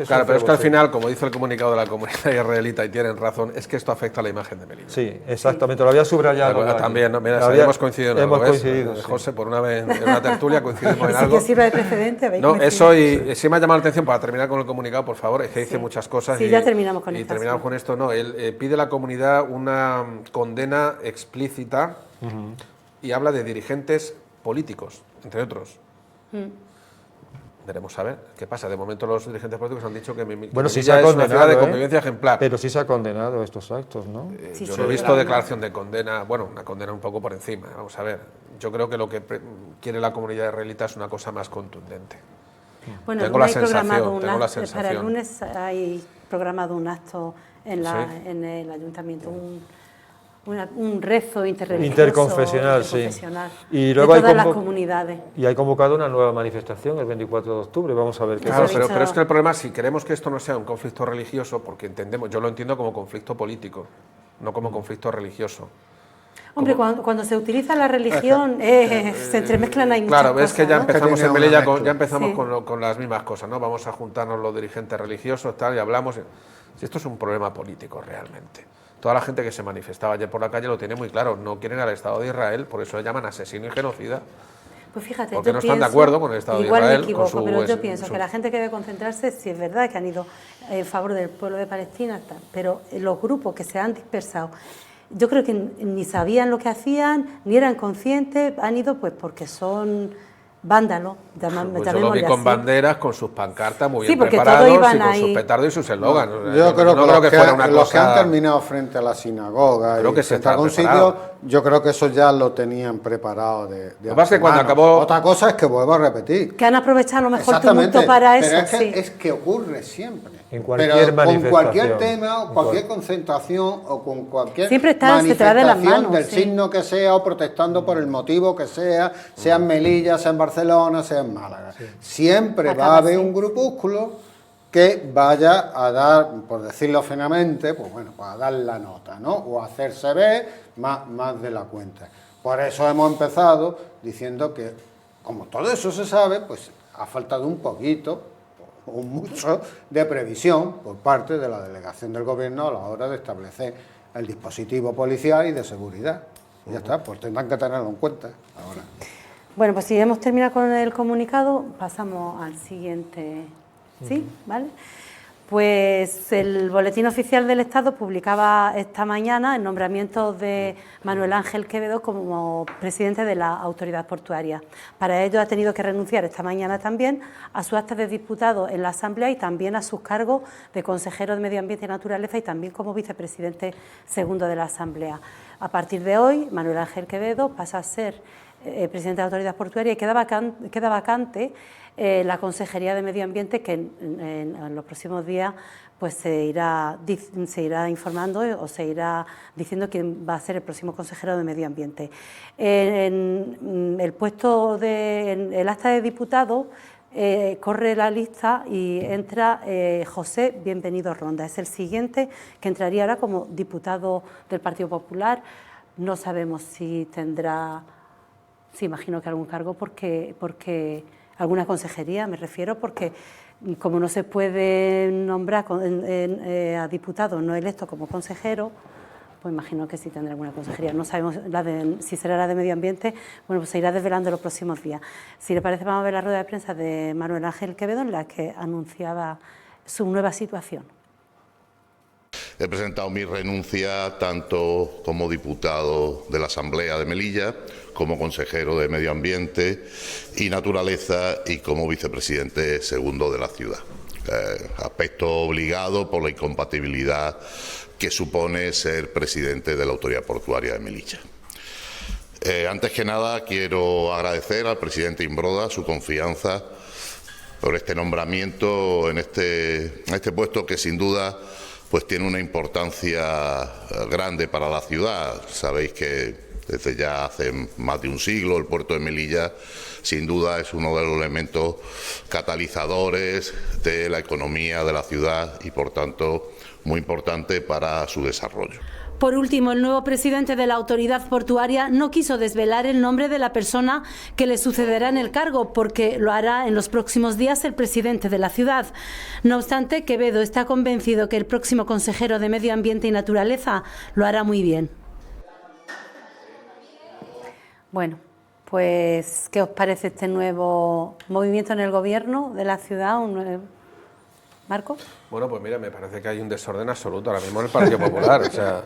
claro, pero es que al final, como dice el comunicado de la comunidad israelita, y tienen razón, es que esto afecta a la imagen de Melilla. Sí, exactamente, lo había subrayado. Bueno, también, ¿no? Mira, hemos coincidido en algo. Hemos coincidido, sí. José, por una vez en una tertulia coincidimos en algo. Sí que sirve de precedente. No, eso y sí me ha llamado la atención, para terminar con el comunicado, por favor, es que dice muchas cosas. Sí, ya terminamos con esto. Y terminamos con esto, no, él pide a la comunidad una condena explícita y habla de dirigentes políticos, entre otros. Veremos a ver qué pasa. De momento los dirigentes políticos han dicho que Melilla sí se ha es una ciudad de condenado, convivencia ejemplar. Pero sí se ha condenado estos actos, ¿no? Yo no he visto declaración de condena, bueno, una condena un poco por encima. Vamos a ver, yo creo que lo que quiere la comunidad israelita es una cosa más contundente. Bueno, tengo la sensación. Para el lunes hay programado un acto en el ayuntamiento, un rezo interconfesional, y luego de todas las comunidades. Y hay convocado una nueva manifestación el 24 de octubre, vamos a ver qué pasa. Claro, pero es que el problema, si queremos que esto no sea un conflicto religioso, porque entendemos, yo lo entiendo como conflicto político, no como conflicto religioso. Hombre, cuando se utiliza la religión, se entremezclan ahí muchas cosas. Claro, es que ya empezamos en Melilla, sí. con las mismas cosas, ¿no? Vamos a juntarnos los dirigentes religiosos, tal, y hablamos. Si esto es un problema político realmente. Toda la gente que se manifestaba ayer por la calle lo tiene muy claro, no quieren al Estado de Israel, por eso le llaman asesino y genocida. Pues fíjate, porque no están de acuerdo con el Estado de Israel. Igual me equivoco, pero yo pienso que la gente que debe concentrarse, si es verdad que han ido en favor del pueblo de Palestina, pero los grupos que se han dispersado, yo creo que ni sabían lo que hacían, ni eran conscientes, han ido pues porque son vándalos, pues yo lo vi con banderas, con sus pancartas muy bien porque preparados y con ahí sus petardos y sus eslogans. Yo creo que fuera una cosa... Los que han terminado frente a la sinagoga creo que frente a algún sitio, yo creo que eso ya lo tenían preparado de lo que pasa es que cuando acabó... Otra cosa es que vuelvo a repetir. Que han aprovechado a lo mejor tumulto para eso. Pero es que ocurre siempre. En cualquier manifestación. Con cualquier tema, cualquier concentración o con cualquier manifestación del signo que sea o protestando por el motivo que sea en Melilla, sea en Barcelona, sea en Málaga. Siempre va a haber un grupúsculo que vaya a dar, por decirlo finamente, pues bueno, a dar la nota, ¿no? O hacerse ver más de la cuenta. Por eso hemos empezado diciendo que, como todo eso se sabe, pues ha faltado un poquito o mucho de previsión por parte de la delegación del gobierno a la hora de establecer el dispositivo policial y de seguridad. Y ya está, pues tendrán que tenerlo en cuenta ahora. Bueno, pues si hemos terminado con el comunicado, pasamos al siguiente. ¿Sí? ¿Vale? Pues el Boletín Oficial del Estado publicaba esta mañana el nombramiento de Manuel Ángel Quevedo como presidente de la Autoridad Portuaria. Para ello ha tenido que renunciar esta mañana también a su acta de diputado en la Asamblea y también a sus cargos de consejero de Medio Ambiente y Naturaleza y también como vicepresidente segundo de la Asamblea. A partir de hoy, Manuel Ángel Quevedo pasa a ser presidente de la Autoridad Portuaria y queda vacante la Consejería de Medio Ambiente, que en los próximos días pues se irá informando o se irá diciendo quién va a ser el próximo consejero de Medio Ambiente. En el puesto en el acta de diputado corre la lista y entra José Bienvenido Ronda. Es el siguiente que entraría ahora como diputado del Partido Popular. No sabemos si tendrá... Sí, imagino que algún cargo porque alguna consejería, me refiero, porque como no se puede nombrar a diputados no electos como consejero, pues imagino que sí tendrá alguna consejería. No sabemos si será la de Medio Ambiente, bueno, pues se irá desvelando los próximos días. Si le parece, vamos a ver la rueda de prensa de Manuel Ángel Quevedo, en la que anunciaba su nueva situación. He presentado mi renuncia tanto como diputado de la Asamblea de Melilla, como consejero de Medio Ambiente y Naturaleza y como vicepresidente segundo de la ciudad. Aspecto obligado por la incompatibilidad que supone ser presidente de la Autoridad Portuaria de Melilla. Antes que nada quiero agradecer al presidente Imbroda su confianza por este nombramiento en este puesto que sin duda pues tiene una importancia grande para la ciudad. Sabéis que desde ya hace más de un siglo el puerto de Melilla sin duda es uno de los elementos catalizadores de la economía de la ciudad y por tanto muy importante para su desarrollo. Por último, el nuevo presidente de la autoridad portuaria no quiso desvelar el nombre de la persona que le sucederá en el cargo, porque lo hará en los próximos días el presidente de la ciudad. No obstante, Quevedo está convencido que el próximo consejero de Medio Ambiente y Naturaleza lo hará muy bien. Bueno, pues, ¿qué os parece este nuevo movimiento en el gobierno de la ciudad? ¿Marco? Bueno, pues mira, me parece que hay un desorden absoluto ahora mismo en el Partido Popular. O sea,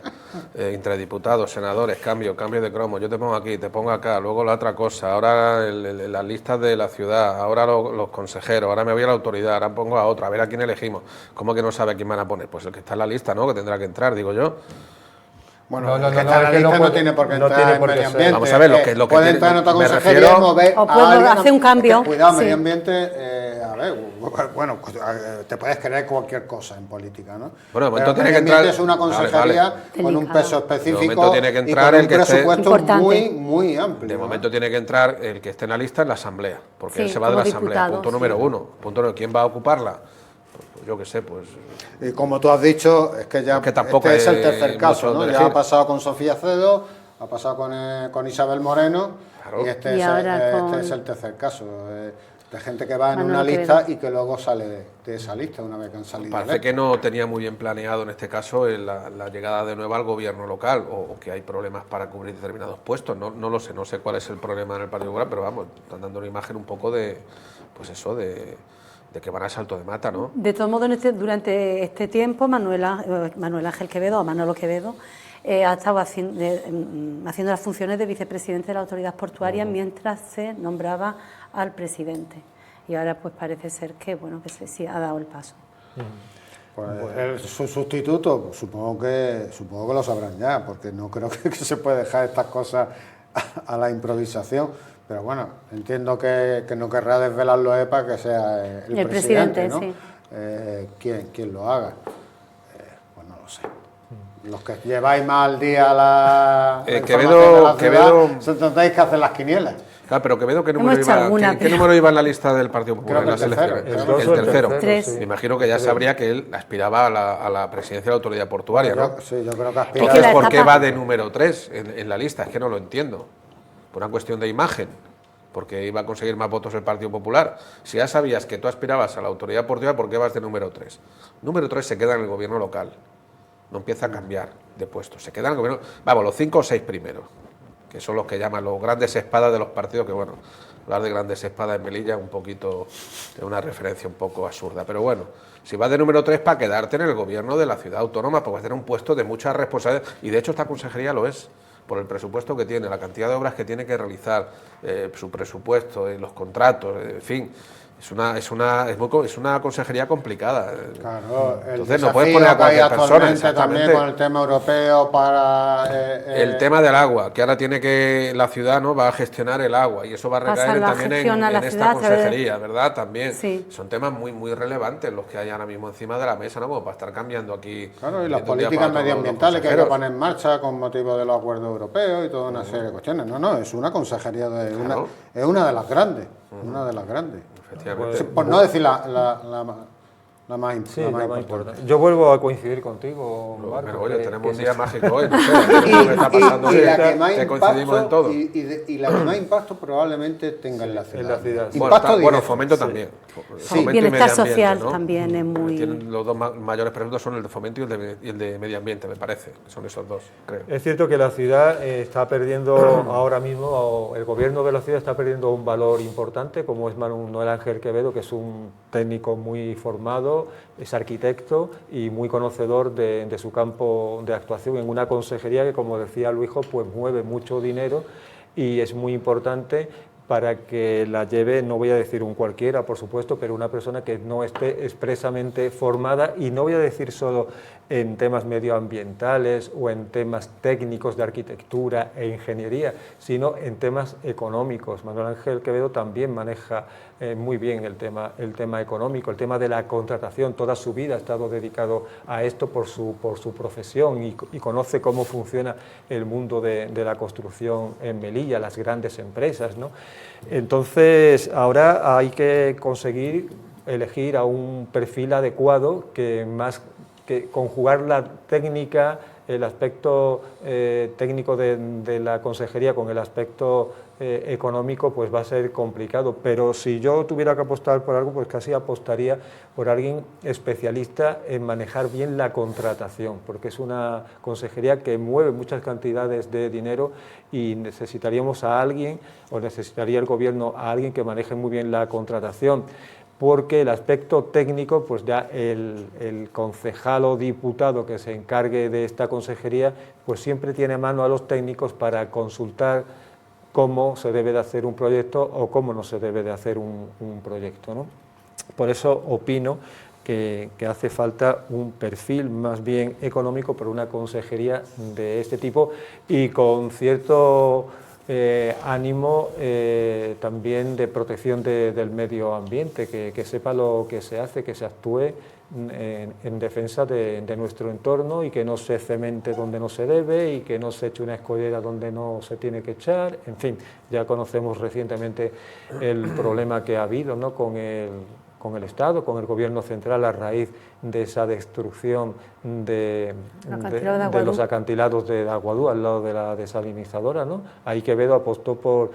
entre diputados, senadores, cambio de cromo. Yo te pongo aquí, te pongo acá, luego la otra cosa. Ahora las listas de la ciudad, ahora los consejeros, ahora me voy a la autoridad, ahora pongo a otra, a ver a quién elegimos. ¿Cómo que no sabe a quién van a poner? Pues el que está en la lista, ¿no? Que tendrá que entrar, digo yo. Bueno, el que está en la lista no tiene por qué entrar en medio ambiente. Vamos a ver, lo que puede entrar en otra consejería, mover o puede hacer un cambio. Cuidado, medio ambiente, bueno, te puedes creer cualquier cosa en política, ¿no? Bueno, de momento tiene que entrar. Es una consejería con un peso específico. De momento tiene que entrar y con un presupuesto importante. muy amplio. De momento tiene que entrar el que esté en la lista en la asamblea, porque él se va de la asamblea. Punto número uno. Punto número, ¿quién va a ocuparla? Pues yo qué sé, pues. Y como tú has dicho, es que ya tampoco este es el tercer caso, ¿no? Ya elegir. ha pasado con Sofía Cedo, ha pasado con Isabel Moreno, claro. Y este es el tercer caso. De gente que va en una lista y que luego sale de esa lista una vez que han salido. Parece que no tenía muy bien planeado en este caso la llegada de nuevo al gobierno local, o que hay problemas para cubrir determinados puestos. No lo sé, no sé cuál es el problema en el Partido Popular, pero vamos, están dando una imagen un poco de, pues eso, de que van a salto de mata, ¿no? De todos modos, durante este tiempo, Manuel Ángel Quevedo, o Manolo Quevedo, ha estado haciendo las funciones de vicepresidente de la autoridad portuaria mientras se nombraba al presidente. Y ahora pues parece ser que, bueno, que sí ha dado el paso. Pues su sustituto, supongo que lo sabrán ya, porque no creo que se puede dejar estas cosas a la improvisación. Pero bueno, entiendo que no querrá desvelarlo EPA, que sea el presidente, ¿no? Sí. Quien lo haga. Pues no lo sé. Los que lleváis más al día la Quevedo, tendréis que hacer las quinielas. Claro, pero Quevedo, ¿qué número iba en la lista del Partido Popular en las elecciones? El tercero. Me imagino que ya sabría que él aspiraba a la presidencia de la autoridad portuaria, ¿no? Sí, yo creo que aspira. Entonces, ¿por qué va de número 3 en la lista? Es que no lo entiendo. Por una cuestión de imagen, porque iba a conseguir más votos el Partido Popular. Si ya sabías que tú aspirabas a la autoridad portuaria, ¿por qué vas de número 3? Número 3 se queda en el gobierno local, no empieza a cambiar de puesto, se queda en el gobierno. Vamos, los 5 o 6 primeros, que son los que llaman los grandes espadas de los partidos, que bueno, hablar de grandes espadas en Melilla es un poquito, es una referencia un poco absurda, pero bueno, si vas de número 3 para quedarte en el gobierno de la ciudad autónoma, pues vas a tener un puesto de mucha responsabilidad, y de hecho esta consejería lo es, por el presupuesto que tiene, la cantidad de obras que tiene que realizar, su presupuesto, los contratos, en fin. Es una consejería complicada. Claro, entonces no puedes poner a cualquier persona. También con el tema europeo para... el tema del agua, que ahora tiene que la ciudad, ¿no?, va a gestionar el agua, y eso va a recaer también en esta consejería, ¿verdad? También sí. Son temas muy relevantes los que hay ahora mismo encima de la mesa, ¿no?, como para estar cambiando aquí. Claro, y las políticas medioambientales que hay que poner en marcha con motivo de los acuerdos europeos y toda una serie de cuestiones. No, es una consejería es una de las grandes, una de las grandes. Por no decir la más importante. Yo vuelvo a coincidir contigo, Marco. Pero oye, tenemos un día mágico hoy, no sé, lo que está pasando hoy, que coincidimos en todo. Y la que más impacto probablemente tenga en la ciudad. Bueno, fomento también. Sí, bienestar social también es muy... Tienen los dos mayores presuntos son el de fomento y el de medio ambiente, me parece, que son esos dos, creo. Es cierto que la ciudad está perdiendo ahora mismo, el gobierno de la ciudad está perdiendo un valor importante, como es Manuel Ángel Quevedo, que es un técnico muy formado, es arquitecto y muy conocedor de su campo de actuación en una consejería que, como decía Luijo, pues mueve mucho dinero y es muy importante para que la lleve, no voy a decir un cualquiera, por supuesto, pero una persona que no esté expresamente formada, y no voy a decir solo en temas medioambientales o en temas técnicos de arquitectura e ingeniería, sino en temas económicos. Manuel Ángel Quevedo también maneja muy bien el tema económico, el tema de la contratación. Toda su vida ha estado dedicado a esto por su profesión y conoce cómo funciona el mundo de la construcción en Melilla, las grandes empresas, ¿no? Entonces, ahora hay que conseguir elegir a un perfil adecuado que conjugar la técnica el aspecto técnico de la consejería con el aspecto económico, pues va a ser complicado, pero si yo tuviera que apostar por algo, pues casi apostaría por alguien especialista en manejar bien la contratación, porque es una consejería que mueve muchas cantidades de dinero y necesitaríamos a alguien, o necesitaría el gobierno a alguien que maneje muy bien la contratación, porque el aspecto técnico, pues ya el concejal o diputado que se encargue de esta consejería, pues siempre tiene a mano a los técnicos para consultar cómo se debe de hacer un proyecto o cómo no se debe de hacer un proyecto, ¿no? Por eso opino que hace falta un perfil más bien económico para una consejería de este tipo y con cierto ánimo también de protección del medio ambiente, que sepa lo que se hace, que se actúe en defensa de nuestro entorno y que no se cemente donde no se debe y que no se eche una escollera donde no se tiene que echar. En fin, ya conocemos recientemente el problema que ha habido, ¿no?, con el Estado, con el Gobierno central a raíz de esa destrucción de los acantilados de Aguadú al lado de la desalinizadora, ¿no? Ahí Quevedo apostó por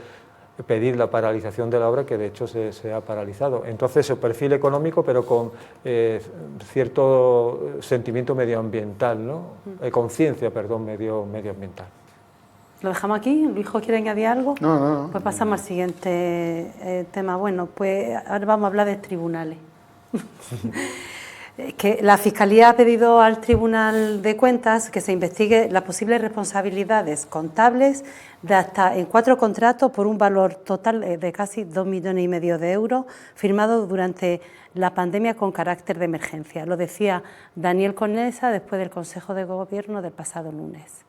pedir la paralización de la obra, que de hecho se ha paralizado. Entonces, el perfil económico, pero con cierto sentimiento medioambiental, ¿no? Conciencia, perdón, medioambiental. ¿Lo dejamos aquí? ¿Luisjo quiere añadir algo? No. Pues pasamos al siguiente tema. Bueno, pues ahora vamos a hablar de tribunales. Que la Fiscalía ha pedido al Tribunal de Cuentas que se investigue las posibles responsabilidades contables de hasta en 4 contratos por un valor total de casi 2,5 millones de euros firmados durante la pandemia con carácter de emergencia. Lo decía Daniel Conesa después del Consejo de Gobierno del pasado lunes.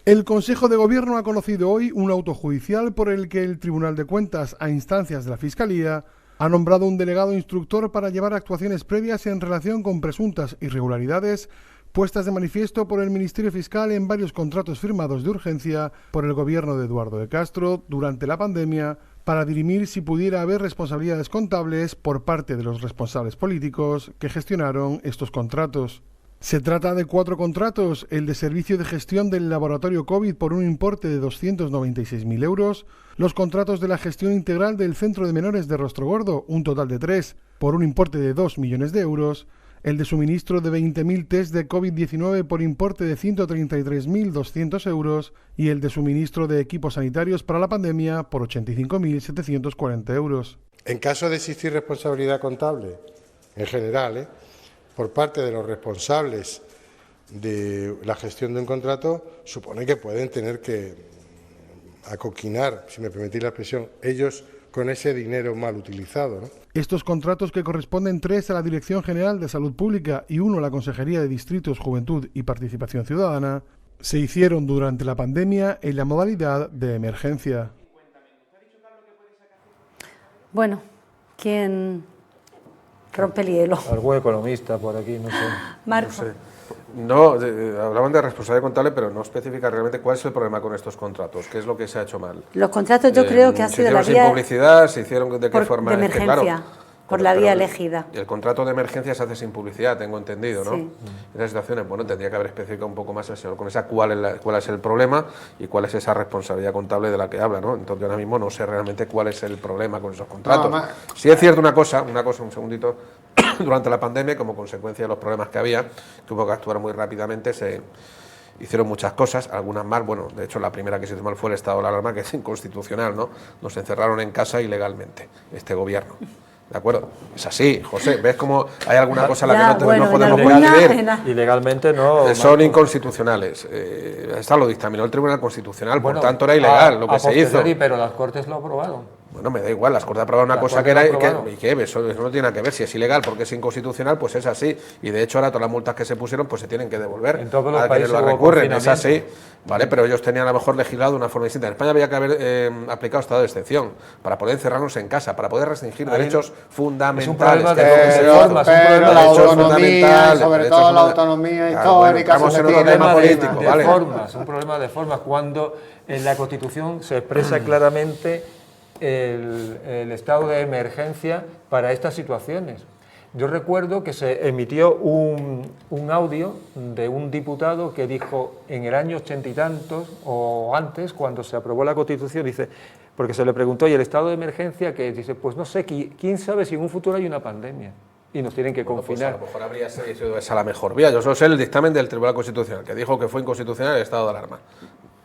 El Consejo de Gobierno ha conocido hoy un auto judicial por el que el Tribunal de Cuentas, a instancias de la Fiscalía, ha nombrado un delegado instructor para llevar actuaciones previas en relación con presuntas irregularidades puestas de manifiesto por el Ministerio Fiscal en varios contratos firmados de urgencia por el gobierno de Eduardo de Castro durante la pandemia para dirimir si pudiera haber responsabilidades contables por parte de los responsables políticos que gestionaron estos contratos. Se trata de 4 contratos, el de servicio de gestión del laboratorio COVID por un importe de 296.000 euros, los contratos de la gestión integral del Centro de Menores de Rostrogordo, un total de 3, por un importe de 2 millones de euros, el de suministro de 20.000 test de COVID-19 por importe de 133.200 euros y el de suministro de equipos sanitarios para la pandemia por 85.740 euros. En caso de existir responsabilidad contable, en general, por parte de los responsables de la gestión de un contrato, supone que pueden tener que acoquinar, si me permitís la expresión, ellos con ese dinero mal utilizado, ¿no? Estos contratos, que corresponden 3 a la Dirección General de Salud Pública y 1 a la Consejería de Distritos, Juventud y Participación Ciudadana, se hicieron durante la pandemia en la modalidad de emergencia. Bueno, ¿quién rompe el hielo? Algún economista por aquí, no sé. Marco. No sé. No, hablaban de responsabilidad contable, pero no especifica realmente cuál es el problema con estos contratos, qué es lo que se ha hecho mal. Los contratos yo creo que ha sido la vía... ¿Se hicieron sin publicidad? ¿Se hicieron de qué forma? De emergencia, por la vía elegida. El contrato de emergencia se hace sin publicidad, tengo entendido, ¿no? Sí. En esas situaciones, bueno, tendría que haber especificado un poco más el señor Conesa cuál es el problema y cuál es esa responsabilidad contable de la que habla, ¿no? Entonces yo ahora mismo no sé realmente cuál es el problema con esos contratos. Sí es cierto una cosa, un segundito. Durante la pandemia, como consecuencia de los problemas que había, tuvo que actuar muy rápidamente, se hicieron muchas cosas, algunas mal, bueno, de hecho la primera que se hizo mal fue el estado de alarma, que es inconstitucional, ¿no? Nos encerraron en casa ilegalmente, este gobierno. ¿De acuerdo? Es así, José. ¿Ves cómo hay alguna cosa en la que no podemos coincidir? Ilegalmente no. Son inconstitucionales. Esta lo dictaminó el Tribunal Constitucional, por tanto era ilegal lo que se hizo. Pero las Cortes lo aprobaron. Bueno, me da igual, las Cortes aprobaron una cosa que era... Eso no tiene nada que ver. Si es ilegal porque es inconstitucional, pues es así. Y de hecho ahora todas las multas que se pusieron pues se tienen que devolver. En todos los países lo recurren, es así. Vale, pero ellos tenían a lo mejor legislado de una forma distinta. En España había que haber aplicado estado de excepción para poder encerrarnos en casa, para poder restringir derechos fundamentales. Es un problema de formas, la autonomía, sobre todo la autonomía histórica. Estamos en otro tema político, ¿vale? Formas, un problema de formas. Cuando en la Constitución se expresa claramente el estado de emergencia para estas situaciones. Yo recuerdo que se emitió un audio de un diputado que dijo en el año 80 y tantos, o antes, cuando se aprobó la Constitución, dice, porque se le preguntó, ¿y el estado de emergencia qué es? Dice, pues no sé, quién sabe si en un futuro hay una pandemia y nos tienen que confinar. Pues a lo mejor habría sido esa la mejor vía. Yo solo sé el dictamen del Tribunal Constitucional, que dijo que fue inconstitucional el estado de alarma.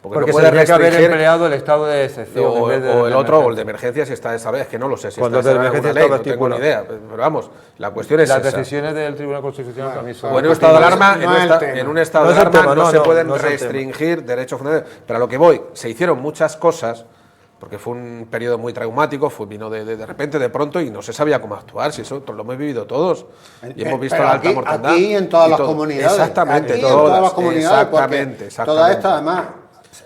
Porque no se tendría que haber empleado el estado de excepción o el otro, o el de emergencia, si está esa vez, que no lo sé, si cuando está el de emergencia ley, estaba no tengo ni idea, pero vamos, la cuestión es las esa. decisiones del Tribunal Constitucional también son... Bueno, en un estado de alarma, en un estado de alarma no se pueden restringir derechos fundamentales, pero a lo que voy, se hicieron muchas cosas, porque fue un periodo muy traumático, vino de repente, de pronto, y no se sabía cómo actuar, si eso lo hemos vivido todos, y hemos visto la alta mortandad. Aquí en todas las comunidades. Exactamente, aquí en todas las comunidades, exactamente. Toda esta, además,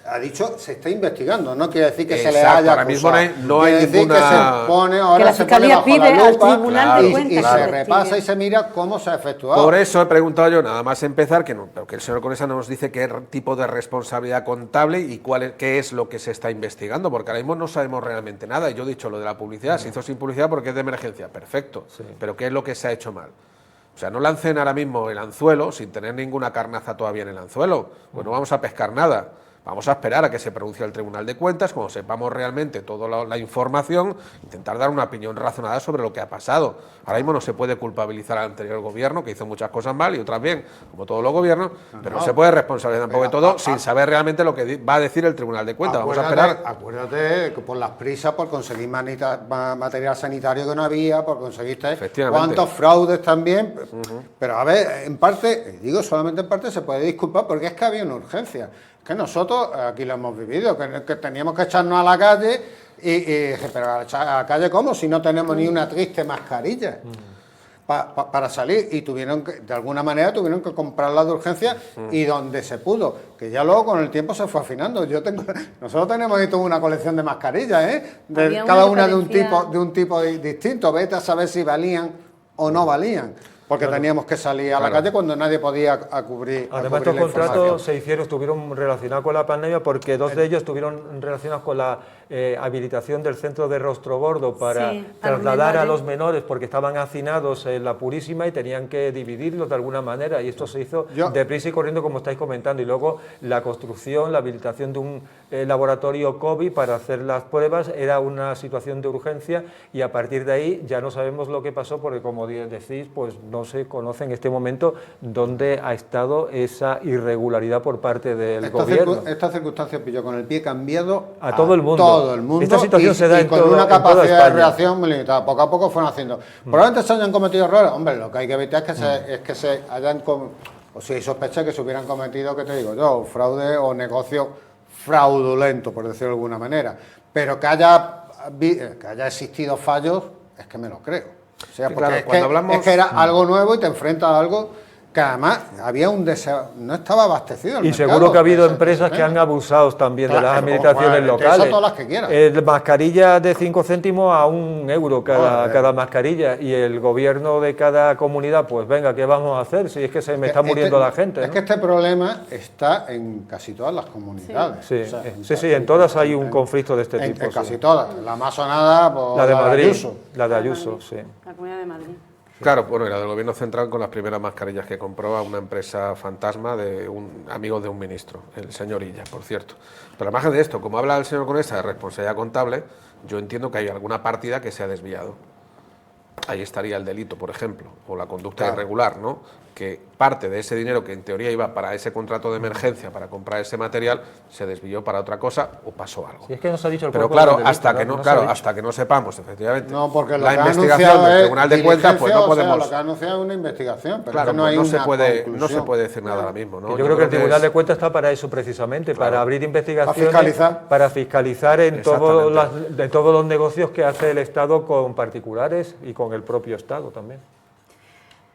ha dicho, se está investigando, no quiere decir que se le haya ahora mismo no hay decir ninguna... que se pone, ahora que la se pone Fiscalía bajo pide la al lupa, Tribunal de Cuentas y que se investigue. repasa y se mira cómo se ha efectuado. Por eso he preguntado yo, nada más empezar, que el señor Conesa no nos dice qué tipo de responsabilidad contable y qué es lo que se está investigando, porque ahora mismo no sabemos realmente nada. Y yo he dicho lo de la publicidad, se hizo sin publicidad porque es de emergencia, perfecto, sí. Pero ¿qué es lo que se ha hecho mal? O sea, no lancen ahora mismo el anzuelo sin tener ninguna carnaza todavía en el anzuelo, pues no vamos a pescar nada. Vamos a esperar a que se pronuncie el Tribunal de Cuentas, cuando sepamos realmente toda la información, intentar dar una opinión razonada sobre lo que ha pasado. Ahora mismo no se puede culpabilizar al anterior gobierno, que hizo muchas cosas mal y otras bien, como todos los gobiernos, pero no se puede responsabilizar tampoco de todo sin saber realmente lo que va a decir el Tribunal de Cuentas. Vamos a esperar. Acuérdate que por las prisas, por conseguir material sanitario que no había, por conseguir cuántos fraudes también. Pero a ver, en parte, digo solamente en parte, se puede disculpar porque es que había una urgencia. Que nosotros aquí lo hemos vivido, que teníamos que echarnos a la calle pero a la calle ¿cómo? Si no tenemos ni una triste mascarilla para salir, y tuvieron que, de alguna manera tuvieron que comprarla de urgencia y donde se pudo, que ya luego con el tiempo se fue afinando. Nosotros tenemos ahí toda una colección de mascarillas, cada una de un tipo distinto, vete a saber si valían o no valían. Porque teníamos que salir a la calle cuando nadie podía cubrir. Además, estos contratos estuvieron relacionados con la pandemia porque dos de ellos estuvieron relacionados con la habilitación del centro de Rostro Gordo para trasladar a los menores porque estaban hacinados en la Purísima y tenían que dividirlos de alguna manera, y esto se hizo deprisa y corriendo, como estáis comentando, y luego la construcción, la habilitación de un laboratorio COVID para hacer las pruebas era una situación de urgencia, y a partir de ahí ya no sabemos lo que pasó porque, como decís, pues no se conoce en este momento dónde ha estado esa irregularidad por parte del gobierno. Esta circunstancia pilló con el pie cambiado a todo el mundo. Esta situación se da con una capacidad de reacción muy limitada. Poco a poco fueron haciendo. Probablemente se hayan cometido errores. Hombre, lo que hay que evitar es que se hayan, o si hay sospecha que se hubieran cometido, ¿qué te digo yo? Fraude o negocio fraudulento, por decirlo de alguna manera. Pero que haya existido fallos, es que me lo creo. O sea, porque es que era algo nuevo y te enfrentas a algo que además había un deseo, no estaba abastecido el mercado. Seguro que ha habido empresas que han abusado también de las administraciones locales. Todas las que quieran. Mascarillas de 5 céntimos a €1 cada mascarilla, y el gobierno de cada comunidad, pues venga, ¿qué vamos a hacer si es que se me está muriendo la gente? ¿no? Es que este problema está en casi todas las comunidades. Sí, en todas hay un conflicto de este tipo. En casi todas. La más sonada, pues, la de Madrid, la de Ayuso, sí. La Comunidad de Madrid. Claro, bueno, y la del Gobierno Central con las primeras mascarillas que compró a una empresa fantasma de un amigo de un ministro, el señor Illa, por cierto. Pero al margen de esto, como habla el señor Conesa de responsabilidad contable, yo entiendo que hay alguna partida que se ha desviado. Ahí estaría el delito, por ejemplo, o la conducta irregular, ¿no? Que parte de ese dinero que en teoría iba para ese contrato de emergencia, para comprar ese material, se desvió para otra cosa o pasó algo. Si es que no se ha dicho el Pero claro, hasta que no sepamos, efectivamente, porque la investigación del Tribunal de Cuentas, pues no podemos... Lo que ha anunciado es una investigación, pero claro, no hay no se puede decir nada ahora mismo, ¿no? Yo creo que el Tribunal de Cuentas está para eso precisamente, para abrir investigaciones, para fiscalizar en todos los negocios que hace el Estado con particulares y con el propio Estado también.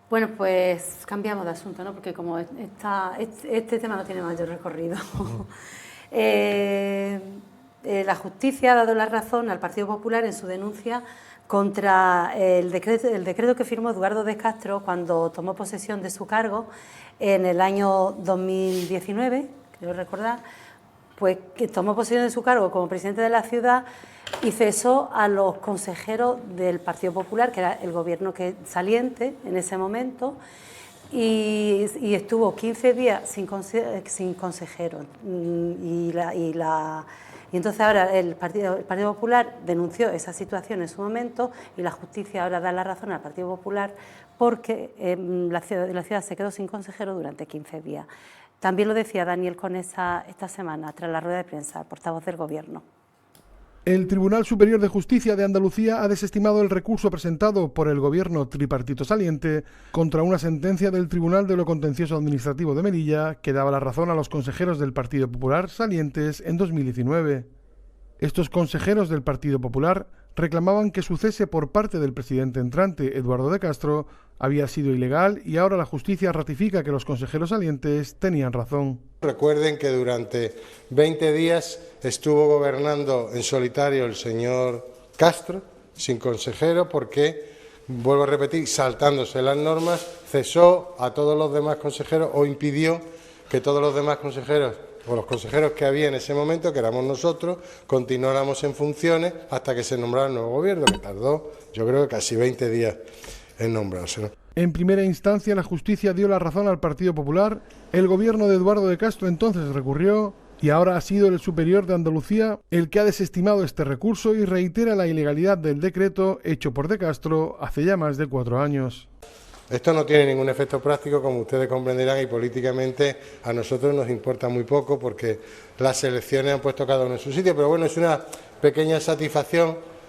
Bueno, pues cambiamos de asunto, ¿no? Porque como este tema no tiene mayor recorrido. La justicia ha dado la razón al Partido Popular en su denuncia contra el decreto que firmó Eduardo de Castro cuando tomó posesión de su cargo en el año 2019, creo recordar, pues que tomó posesión de su cargo como presidente de la ciudad y cesó a los consejeros del Partido Popular, que era el gobierno saliente en ese momento, y estuvo 15 días sin consejeros. Y entonces ahora el Partido Popular denunció esa situación en su momento y la justicia ahora da la razón al Partido Popular porque la ciudad se quedó sin consejero durante 15 días. También lo decía Daniel Conesa esta semana, tras la rueda de prensa, portavoz del Gobierno. El Tribunal Superior de Justicia de Andalucía ha desestimado el recurso presentado por el Gobierno tripartito saliente contra una sentencia del Tribunal de lo Contencioso Administrativo de Melilla que daba la razón a los consejeros del Partido Popular salientes en 2019. Estos consejeros del Partido Popular reclamaban que su cese por parte del presidente entrante, Eduardo de Castro, había sido ilegal y ahora la justicia ratifica que los consejeros salientes tenían razón. Recuerden que durante 20 días estuvo gobernando en solitario el señor Castro, sin consejero, porque, vuelvo a repetir, saltándose las normas, cesó a todos los demás consejeros o impidió que todos los demás consejeros, o los consejeros que había en ese momento, que éramos nosotros, continuáramos en funciones hasta que se nombrara el nuevo gobierno, que tardó, yo creo que casi 20 días en nombrarse, ¿no? En primera instancia, la justicia dio la razón al Partido Popular, el gobierno de Eduardo de Castro entonces recurrió y ahora ha sido el Superior de Andalucía el que ha desestimado este recurso y reitera la ilegalidad del decreto hecho por de Castro hace ya más de 4 años. Esto no tiene ningún efecto práctico, como ustedes comprenderán, y políticamente a nosotros nos importa muy poco porque las elecciones han puesto cada uno en su sitio, pero bueno, es una pequeña satisfacción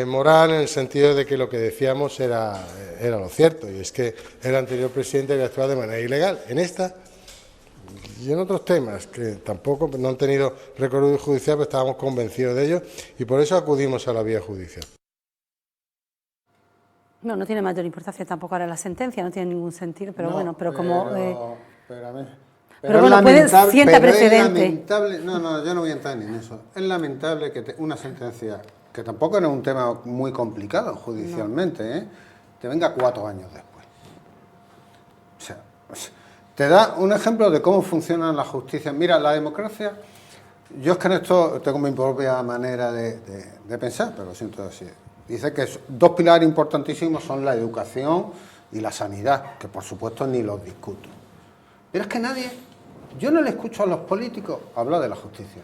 moral en el sentido de que lo que decíamos era lo cierto, y es que el anterior presidente había actuado de manera ilegal en esta y en otros temas que tampoco no han tenido recorrido judicial, pero estábamos convencidos de ello y por eso acudimos a la vía judicial. No tiene mayor importancia tampoco ahora la sentencia, no tiene ningún sentido, pero bueno, pero como... Pero bueno, sienta precedente. No, yo no voy a entrar ni en eso. Es lamentable que una sentencia, que tampoco era un tema muy complicado judicialmente, te venga 4 años después. O sea, te da un ejemplo de cómo funciona la justicia. Mira, la democracia, yo es que en esto tengo mi propia manera de pensar, pero lo siento así. Dice que 2 pilares importantísimos son la educación y la sanidad, que por supuesto ni los discuto. Pero es que yo no le escucho a los políticos hablar de la justicia.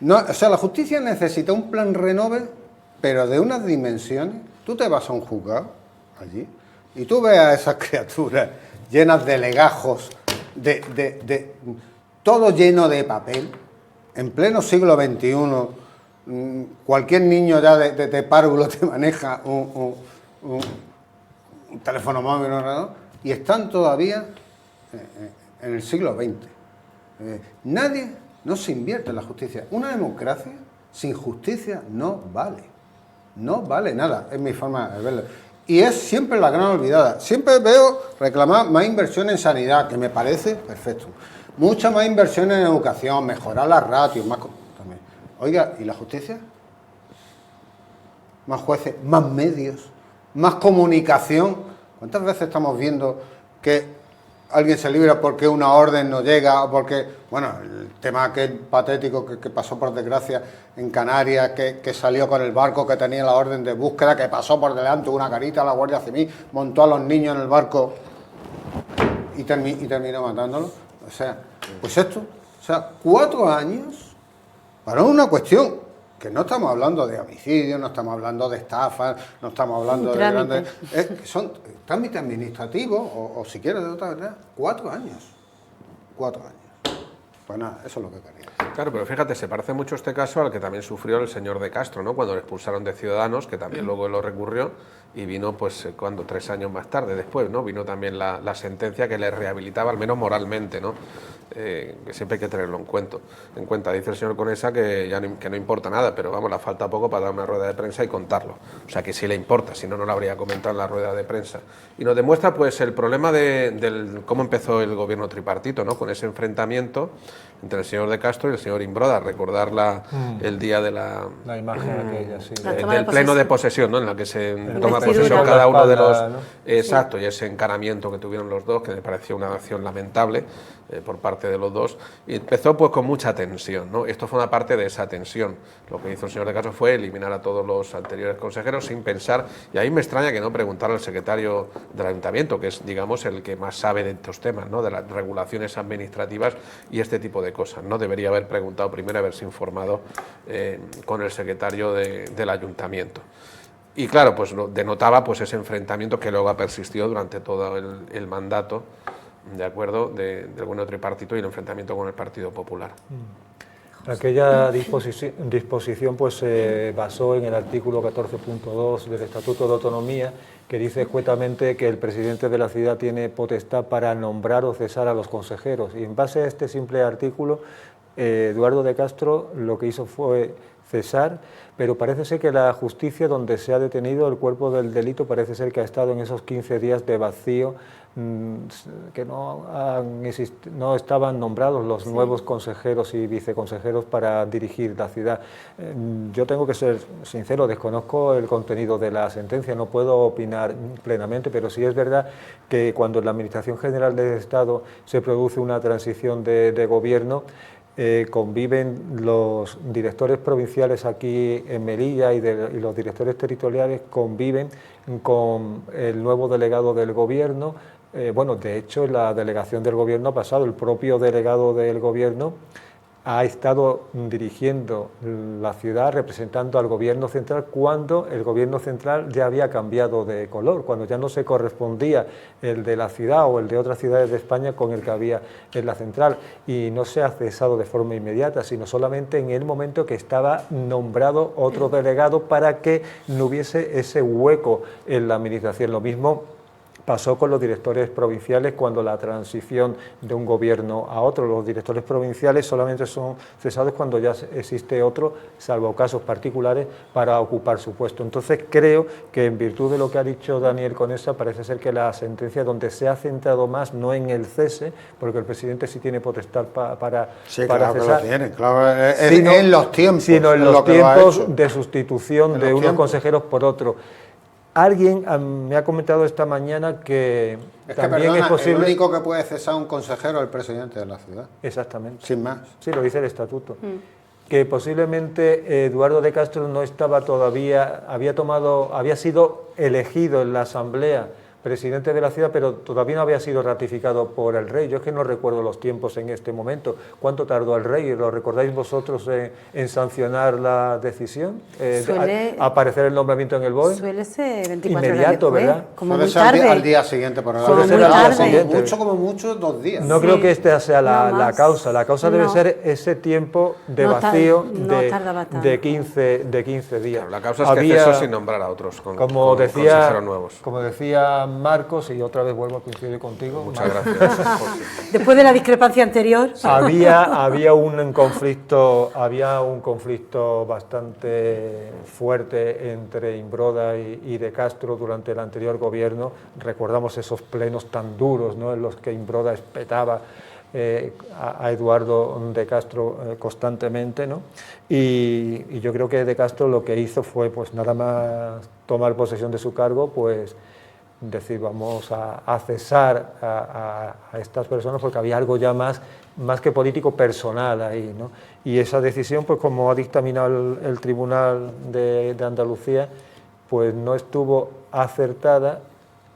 No, o sea, la justicia necesita un plan renove, pero de unas dimensiones. Tú te vas a un juzgado allí y tú ves a esas criaturas llenas de legajos, de todo lleno de papel, en pleno siglo XXI. Cualquier niño ya de párvulo te maneja un teléfono móvil, ¿no? Y están todavía en el siglo XX. No se invierte en la justicia. Una democracia sin justicia no vale nada, es mi forma de verlo. Y es siempre la gran olvidada. Siempre veo reclamar más inversión en sanidad, que me parece perfecto. Mucha más inversión en educación, mejorar las ratios, más también. Oiga, ¿y la justicia? Más jueces, más medios, más comunicación. ¿Cuántas veces estamos viendo que alguien se libra porque una orden no llega o porque, bueno, el tema aquel patético que pasó por desgracia en Canarias, que salió con el barco que tenía la orden de búsqueda, que pasó por delante una carita a la Guardia Civil, montó a los niños en el barco y terminó matándolos? O sea, pues esto, 4 años para una cuestión que no estamos hablando de homicidio, no estamos hablando de estafas, no estamos hablando de grandes... son trámites administrativos o si quieres de otra verdad, 4 años. 4 años. Pues nada, eso es lo que quería. Claro, pero fíjate, se parece mucho este caso al que también sufrió el señor de Castro, ¿no? Cuando le expulsaron de Ciudadanos, que también luego lo recurrió, y vino, pues, 3 años más tarde, después, ¿no? Vino también la sentencia que le rehabilitaba, al menos moralmente, ¿no? Que siempre hay que tenerlo en cuenta. Dice el señor Conesa que no importa nada, pero vamos, le falta poco para dar una rueda de prensa y contarlo. O sea, que sí le importa, si no, no lo habría comentado en la rueda de prensa. Y nos demuestra, pues, el problema de cómo empezó el gobierno tripartito, ¿no? Con ese enfrentamiento entre el señor de Castro y el señor Imbroda. Recordar el día de la imagen aquella, sí. Del pleno de posesión, ¿no? En la que se toma posesión cada uno de los... ¿no? Exacto, y ese encaramiento que tuvieron los dos, que me pareció una acción lamentable. por parte de los dos, y empezó pues con mucha tensión, ¿no? Esto fue una parte de esa tensión. Lo que hizo el señor de Castro fue eliminar a todos los anteriores consejeros sin pensar, y ahí me extraña que no preguntara al secretario del ayuntamiento, que es, digamos, el que más sabe de estos temas, ¿no? De las regulaciones administrativas y este tipo de cosas, ¿no? Debería haber preguntado primero, haberse informado con el secretario del ayuntamiento. Y claro, pues denotaba pues ese enfrentamiento que luego ha persistido durante todo el mandato, de acuerdo, del gobierno tripartito y el enfrentamiento con el Partido Popular. Aquella disposición pues se basó en el artículo 14.2 del Estatuto de Autonomía, que dice escuetamente que el presidente de la ciudad tiene potestad para nombrar o cesar a los consejeros, y en base a este simple artículo Eduardo de Castro lo que hizo fue cesar, pero parece ser que la justicia, donde se ha detenido el cuerpo del delito, parece ser que ha estado en esos 15 días de vacío, que no estaban nombrados los nuevos consejeros y viceconsejeros para dirigir la ciudad. Yo tengo que ser sincero, desconozco el contenido de la sentencia, no puedo opinar plenamente, pero sí es verdad que cuando en la Administración General del Estado se produce una transición de gobierno, conviven los directores provinciales aquí en Melilla y los directores territoriales conviven con el nuevo delegado del gobierno. Bueno, de hecho, en la delegación del gobierno ha pasado, el propio delegado del gobierno ha estado dirigiendo la ciudad, representando al gobierno central, cuando el gobierno central ya había cambiado de color, cuando ya no se correspondía el de la ciudad o el de otras ciudades de España con el que había en la central, y no se ha cesado de forma inmediata, sino solamente en el momento que estaba nombrado otro delegado para que no hubiese ese hueco en la administración. Lo mismo pasó con los directores provinciales cuando la transición de un gobierno a otro. Los directores provinciales solamente son cesados cuando ya existe otro, salvo casos particulares, para ocupar su puesto. Entonces creo que en virtud de lo que ha dicho Daniel Conesa, parece ser que la sentencia donde se ha centrado más no en el cese, porque el presidente sí tiene potestad para claro cesar, que lo tiene, claro, sino en los tiempos, sino en los tiempos de sustitución en de unos tiempos. consejeros por otro. Alguien me ha comentado esta mañana que también es posible... El único que puede cesar a un consejero es el presidente de la ciudad. Exactamente. Sin más. Sí, lo dice el estatuto. Que posiblemente Eduardo de Castro no estaba todavía, había sido elegido en la Asamblea presidente de la ciudad, pero todavía no había sido ratificado por el rey. Yo es que no recuerdo los tiempos en este momento. ¿Cuánto tardó el rey? ¿Lo recordáis vosotros en sancionar la decisión? ¿Aparecer el nombramiento en el BOE? Suele ser 24 inmediato, horas después, ¿verdad? como Suele muy ser tarde. al día siguiente, por Como muy tarde. Como mucho 2 días. No creo que esta sea la causa. La causa debe No. ser ese tiempo de No vacío tardaba tanto. de 15 días. La causa es que cesó sin nombrar a otros consejeros nuevos. Como decía Marcos, y otra vez vuelvo a coincidir contigo. Muchas gracias. Después de la discrepancia anterior. Había un conflicto bastante fuerte entre Imbroda y de Castro durante el anterior gobierno. Recordamos esos plenos tan duros, ¿no?, en los que Imbroda espetaba a Eduardo de Castro constantemente, ¿no? Y yo creo que de Castro lo que hizo fue, pues nada más tomar posesión de su cargo, pues decir, vamos a cesar a estas personas, porque había algo ya más que político, personal ahí, ¿no? Y esa decisión, pues como ha dictaminado el Tribunal de Andalucía, pues no estuvo acertada,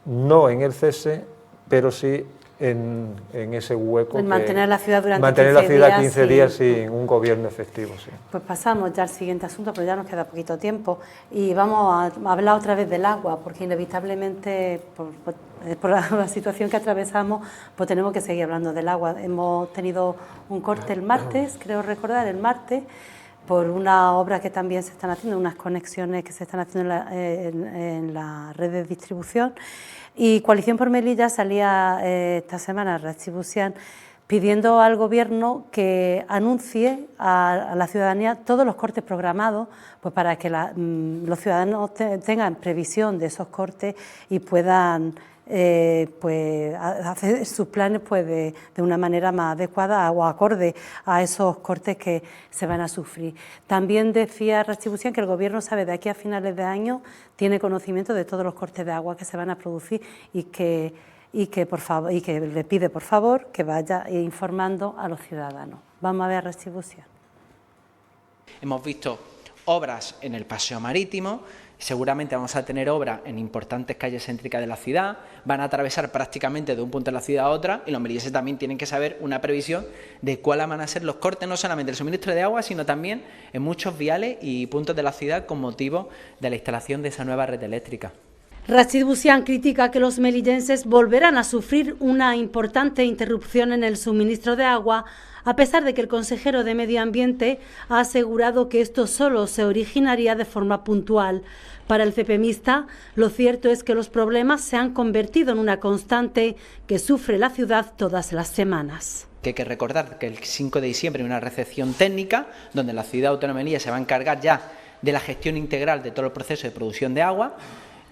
no en el cese, pero sí en ese hueco. En mantener la ciudad durante 15 días sin un gobierno efectivo. Sí. Pues pasamos ya al siguiente asunto, pero ya nos queda poquito tiempo, y vamos a hablar otra vez del agua, porque inevitablemente, por la situación que atravesamos, pues tenemos que seguir hablando del agua. Hemos tenido un corte el martes, creo recordar, por una obra que también se están haciendo, unas conexiones que se están haciendo en la red de distribución. Y Coalición por Melilla salía esta semana, Rachibusian, pidiendo al Gobierno que anuncie a la ciudadanía todos los cortes programados, pues para que los ciudadanos tengan previsión de esos cortes y puedan pues hacer sus planes pues de una manera más adecuada o acorde a esos cortes que se van a sufrir. También decía Rachibusian que el Gobierno sabe de aquí a finales de año, tiene conocimiento de todos los cortes de agua que se van a producir y que y que le pide por favor que vaya informando a los ciudadanos. Vamos a ver retribución. Hemos visto obras en el paseo marítimo, seguramente vamos a tener obras en importantes calles céntricas de la ciudad, van a atravesar prácticamente de un punto de la ciudad a otra y los melillenses también tienen que saber una previsión de cuáles van a ser los cortes, no solamente del suministro de agua, sino también en muchos viales y puntos de la ciudad con motivo de la instalación de esa nueva red eléctrica. Rachid Boussian critica que los melillenses volverán a sufrir una importante interrupción en el suministro de agua, a pesar de que el consejero de Medio Ambiente ha asegurado que esto solo se originaría de forma puntual. Para el CPMista, lo cierto es que los problemas se han convertido en una constante que sufre la ciudad todas las semanas. Que hay que recordar que el 5 de diciembre hay una recepción técnica donde la ciudad autónoma de Melilla se va a encargar ya de la gestión integral de todo el proceso de producción de agua.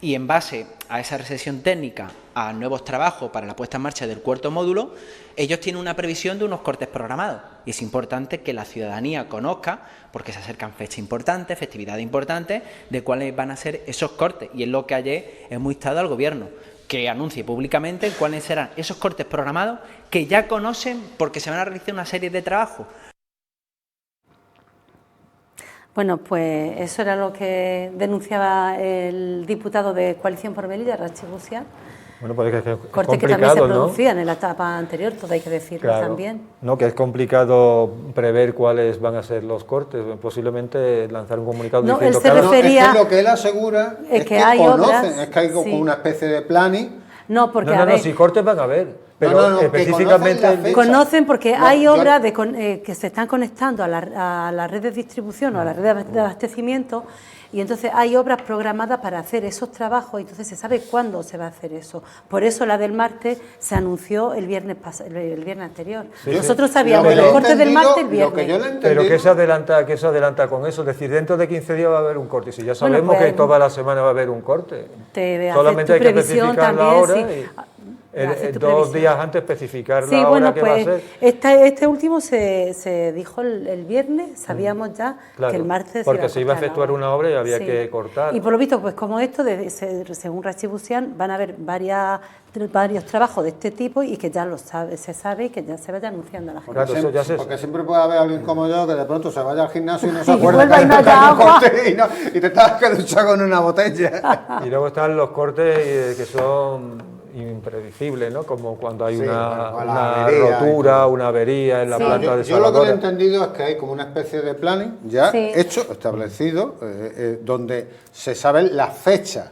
Y en base a esa recepción técnica, a nuevos trabajos para la puesta en marcha del cuarto módulo, ellos tienen una previsión de unos cortes programados. Y es importante que la ciudadanía conozca, porque se acercan fechas importantes, festividades importantes, de cuáles van a ser esos cortes. Y es lo que ayer hemos instado al Gobierno, que anuncie públicamente cuáles serán esos cortes programados que ya conocen porque se van a realizar una serie de trabajos. Bueno, pues eso era lo que denunciaba el diputado de Coalición por Melilla, Rachid Boussian. Bueno, pues es corte que también se producía, ¿no?, en la etapa anterior, todo hay que decirlo, claro, también. No, que es complicado prever cuáles van a ser los cortes, posiblemente lanzar un comunicado diciendo... Él se refería, es que lo que él asegura es que hay conocen, obras, es que hay como una especie de planning. No, porque no, si cortes van a haber. Pero específicamente conocen porque hay obras que se están conectando a la red de distribución o a la red de abastecimiento, y entonces hay obras programadas para hacer esos trabajos, y entonces se sabe cuándo se va a hacer eso. Por eso la del martes se anunció el viernes anterior. Sí, nosotros sabíamos los cortes del martes el viernes. Pero ¿qué se adelanta con eso? Es decir, dentro de 15 días va a haber un corte. Si ya sabemos que toda la semana va a haber un corte. Solamente hay que especificar también, la hora. Sí. 2 días antes especificar la hora que va a ser. Este último se dijo el viernes, sabíamos ya que el martes porque se iba a efectuar una obra y había que cortar. Y por lo visto, pues como esto, según Rachid Boussian, van a haber varios trabajos de este tipo y que ya se sabe y que ya se vaya anunciando a la gente. Claro, porque siempre puede haber alguien como yo que de pronto se vaya al gimnasio y no se acuerda que no haya agua y te tengas que duchar con una botella. Y luego están los cortes que son impredecibles, ¿no? Como cuando hay una rotura, una avería en la planta desaladora. Yo lo que he entendido es que hay como una especie de planning ya hecho, establecido, donde se saben las fechas.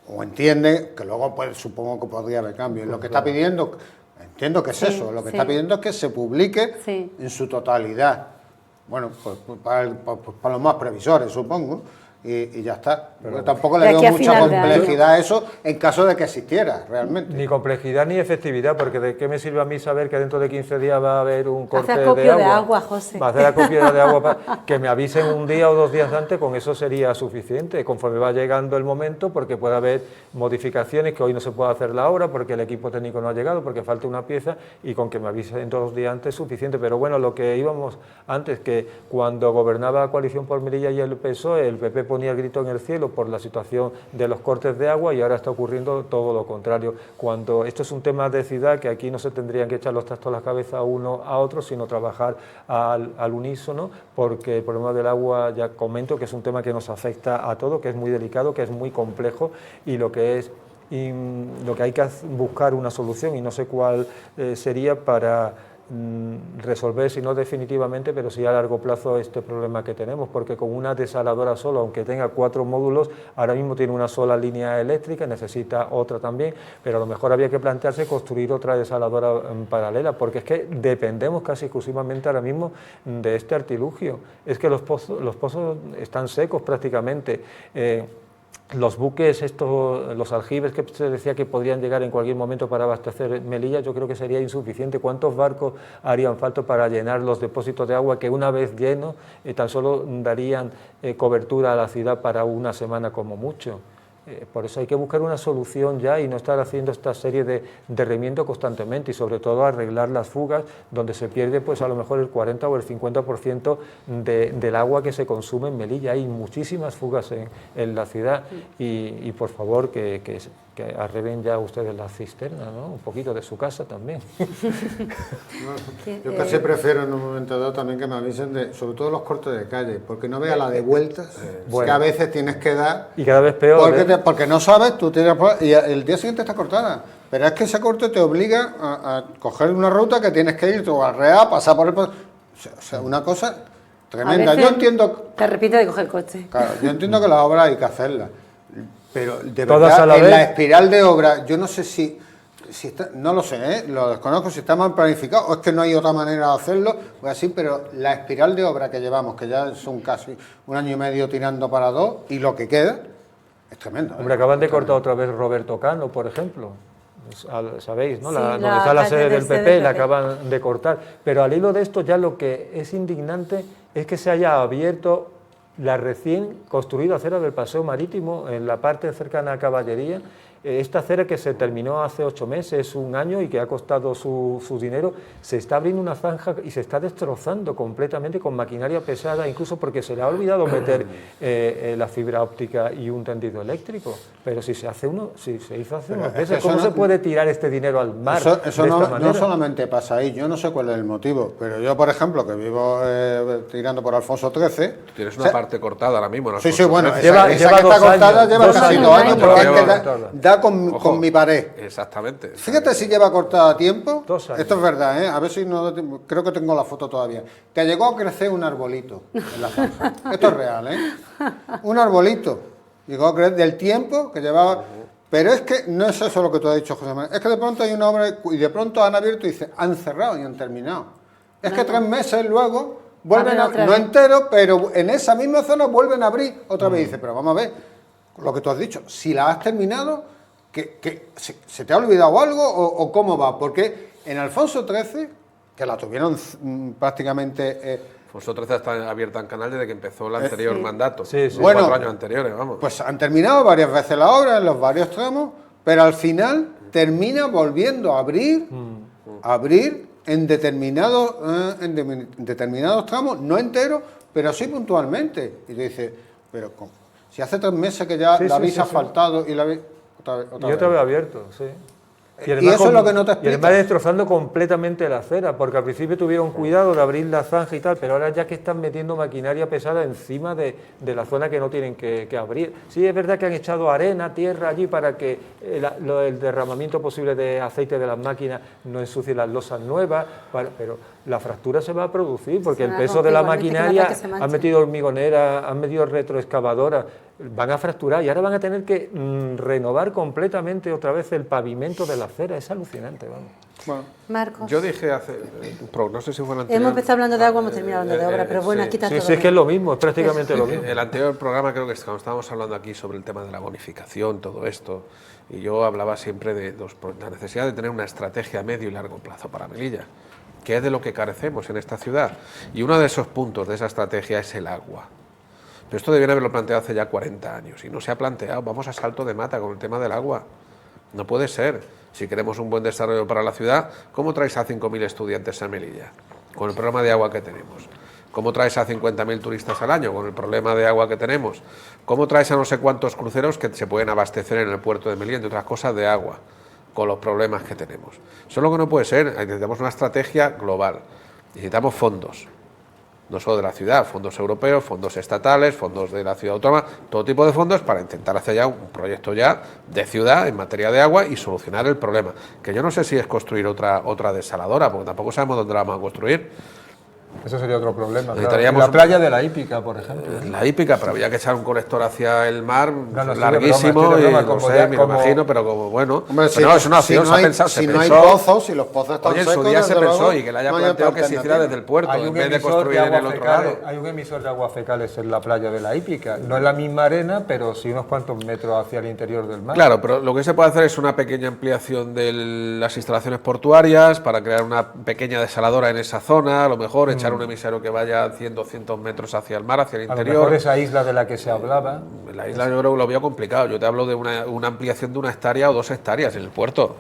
O entiende que luego pues supongo que podría haber cambios. Lo que está pidiendo, entiendo que es eso, lo que está pidiendo es que se publique en su totalidad. Bueno, pues para los más previsores, supongo. Y ya está. Pero tampoco le veo mucha complejidad a eso en caso de que existiera realmente. Ni complejidad ni efectividad, porque ¿de qué me sirve a mí saber que dentro de 15 días va a haber un corte de agua? Hacer acopio de agua, José. Va a hacer acopio de agua, que me avisen un día o 2 días antes, con eso sería suficiente, conforme va llegando el momento, porque puede haber modificaciones, que hoy no se puede hacer la obra, porque el equipo técnico no ha llegado, porque falta una pieza, y con que me avisen 2 días antes es suficiente. Pero bueno, lo que íbamos antes, que cuando gobernaba Coalición por Melilla y el PSOE, el PP ponía el grito en el cielo por la situación de los cortes de agua, y ahora está ocurriendo todo lo contrario. Cuando esto es un tema de ciudad, que aquí no se tendrían que echar los trastos a la cabeza uno a otro, sino trabajar al unísono, porque el problema del agua, ya comento, que es un tema que nos afecta a todos, que es muy delicado, que es muy complejo, y lo que hay que buscar una solución, y no sé cuál sería para resolver, si no definitivamente, pero sí a largo plazo, este problema que tenemos, porque con una desaladora solo, aunque tenga 4 módulos, ahora mismo tiene una sola línea eléctrica, necesita otra también, pero a lo mejor había que plantearse construir otra desaladora paralela, porque es que dependemos casi exclusivamente ahora mismo de este artilugio. Es que los pozos están secos prácticamente. Los buques, los aljibes que se decía que podrían llegar en cualquier momento para abastecer Melilla, yo creo que sería insuficiente. ¿Cuántos barcos harían falta para llenar los depósitos de agua que, una vez llenos, tan solo darían cobertura a la ciudad para una semana como mucho? Por eso hay que buscar una solución ya y no estar haciendo esta serie de remiendo constantemente, y sobre todo arreglar las fugas donde se pierde pues a lo mejor el 40 o el 50% del agua que se consume en Melilla. Hay muchísimas fugas en la ciudad y por favor que arreglen ya ustedes la cisterna, ¿no? Un poquito de su casa también. Yo casi prefiero en un momento dado también que me avisen de, sobre todo los cortes de calle, porque no vea la de vueltas que a veces tienes que dar. Y cada vez peor. Porque no sabes, tú tienes y el día siguiente está cortada. Pero es que ese corte te obliga a coger una ruta que tienes que ir tú al Real, pasar por el... O sea, una cosa tremenda. Yo entiendo... Te repito de coger coche. Claro, yo entiendo que las obras hay que hacerlas. Pero de ¿todas verdad, a la en vez? la espiral de obra, yo no sé si está, no lo sé, lo desconozco, si está mal planificado o es que no hay otra manera de hacerlo, pues así, pero la espiral de obra que llevamos, que ya son casi 1 año y medio tirando para 2, y lo que queda, es tremendo. Hombre, acaban de cortar otra vez Roberto Cano, por ejemplo. Sabéis, ¿no? Sí, Donde está la sede del PP, la acaban de cortar. Pero al hilo de esto, ya lo que es indignante es que se haya abierto la recién construida acera del Paseo Marítimo en la parte cercana a Caballería. Esta acera que se terminó hace 8 meses, 1 año, y que ha costado su dinero, se está abriendo una zanja y se está destrozando completamente con maquinaria pesada, incluso porque se le ha olvidado meter la fibra óptica y un tendido eléctrico. Pero si se hizo hace unos meses, ¿cómo se puede tirar este dinero al mar eso de esta manera? No solamente pasa ahí, yo no sé cuál es el motivo, pero yo, por ejemplo, que vivo tirando por Alfonso XIII... Tienes una parte cortada ahora mismo en Sí, Alfonso bueno, XIII. esa que está cortada lleva casi 2 años, porque es que da Ojo, con mi pared. Exactamente. Fíjate si lleva cortada a tiempo. 2 años. Esto es verdad, ¿eh? A ver si no... Creo que tengo la foto todavía. Que llegó a crecer un arbolito en la zanja. Esto es real, ¿eh? Un arbolito. Llegó a crecer del tiempo que llevaba... Pero es que no es eso lo que tú has dicho, José Manuel. Es que de pronto hay una obra y de pronto han abierto y dicen, han cerrado y han terminado. Es que 3 meses luego vuelven a... No entero, pero en esa misma zona vuelven a abrir otra vez. Y dice, pero vamos a ver, lo que tú has dicho, si la has terminado... ¿Que se te ha olvidado algo o cómo va? Porque en Alfonso XIII, que la tuvieron prácticamente... Alfonso XIII está abierta en canal desde que empezó el anterior mandato. Sí. Bueno, 4 años anteriores, vamos. Pues han terminado varias veces la obra en los varios tramos, pero al final termina volviendo a abrir en determinados tramos, no enteros, pero sí puntualmente. Y tú dices, pero ¿cómo? Si hace 3 meses que ya la habéis asfaltado y la habéis... Otra vez abierto, sí. Y eso es lo que no te explica. Y además destrozando completamente la acera, porque al principio tuvieron cuidado de abrir la zanja y tal, pero ahora ya que están metiendo maquinaria pesada encima de la zona que no tienen que abrir. Sí, es verdad que han echado arena, tierra allí para que el derramamiento posible de aceite de las máquinas no ensucie las losas nuevas, pero la fractura se va a producir, porque el peso de la maquinaria, han metido hormigonera, han metido retroexcavadora, van a fracturar y ahora van a tener que renovar completamente otra vez el pavimento de la acera. Es alucinante, vamos. Bueno, Marcos. Yo dije hace... no sé si fue el anterior... Hemos empezado hablando de agua, hemos terminado hablando de obra, pero bueno, aquí está todo. Sí, es que es lo mismo, es prácticamente lo mismo. El anterior programa creo que cuando estábamos hablando aquí sobre el tema de la bonificación, todo esto, y yo hablaba siempre de la necesidad de tener una estrategia a medio y largo plazo para Melilla, que es de lo que carecemos en esta ciudad. Y uno de esos puntos de esa estrategia es el agua. Pero esto debieron haberlo planteado hace ya 40 años y no se ha planteado. Vamos a salto de mata con el tema del agua. No puede ser. Si queremos un buen desarrollo para la ciudad, ¿cómo traes a 5.000 estudiantes a Melilla? Con el problema de agua que tenemos. ¿Cómo traes a 50.000 turistas al año? Con el problema de agua que tenemos. ¿Cómo traes a no sé cuántos cruceros que se pueden abastecer en el puerto de Melilla, entre otras cosas, de agua? Con los problemas que tenemos. Eso es lo que no puede ser. Necesitamos una estrategia global. Necesitamos fondos. No solo de la ciudad, fondos europeos, fondos estatales, fondos de la ciudad autónoma, todo tipo de fondos para intentar hacer ya un proyecto ya de ciudad en materia de agua y solucionar el problema. Que yo no sé si es construir otra desaladora, porque tampoco sabemos dónde la vamos a construir. Eso sería otro problema. Necesitaríamos la playa de la Hípica, por ejemplo. La Hípica, pero había que echar un colector hacia el mar larguísimo, y no sé, me lo imagino, pero como bueno. Hombre, no, es una opción, se ha pensado. Si no hay pozos, si los pozos están secos... Oye, en su día se pensó y que le haya planteado que se hiciera desde el puerto, en vez de construir en el otro lado. Hay un emisor de aguas fecales en la playa de la Hípica. No es la misma arena, pero sí unos cuantos metros hacia el interior del mar. Claro, pero lo que se puede hacer es una pequeña ampliación de las instalaciones portuarias para crear una pequeña desaladora en esa zona, a lo mejor echar un emisario que vaya 100, 200 metros hacia el mar, hacia el interior. A lo mejor esa isla de la que se hablaba. en la isla yo creo que lo veo complicado. Yo te hablo de una ampliación de 1 hectárea o 2 hectáreas en el puerto.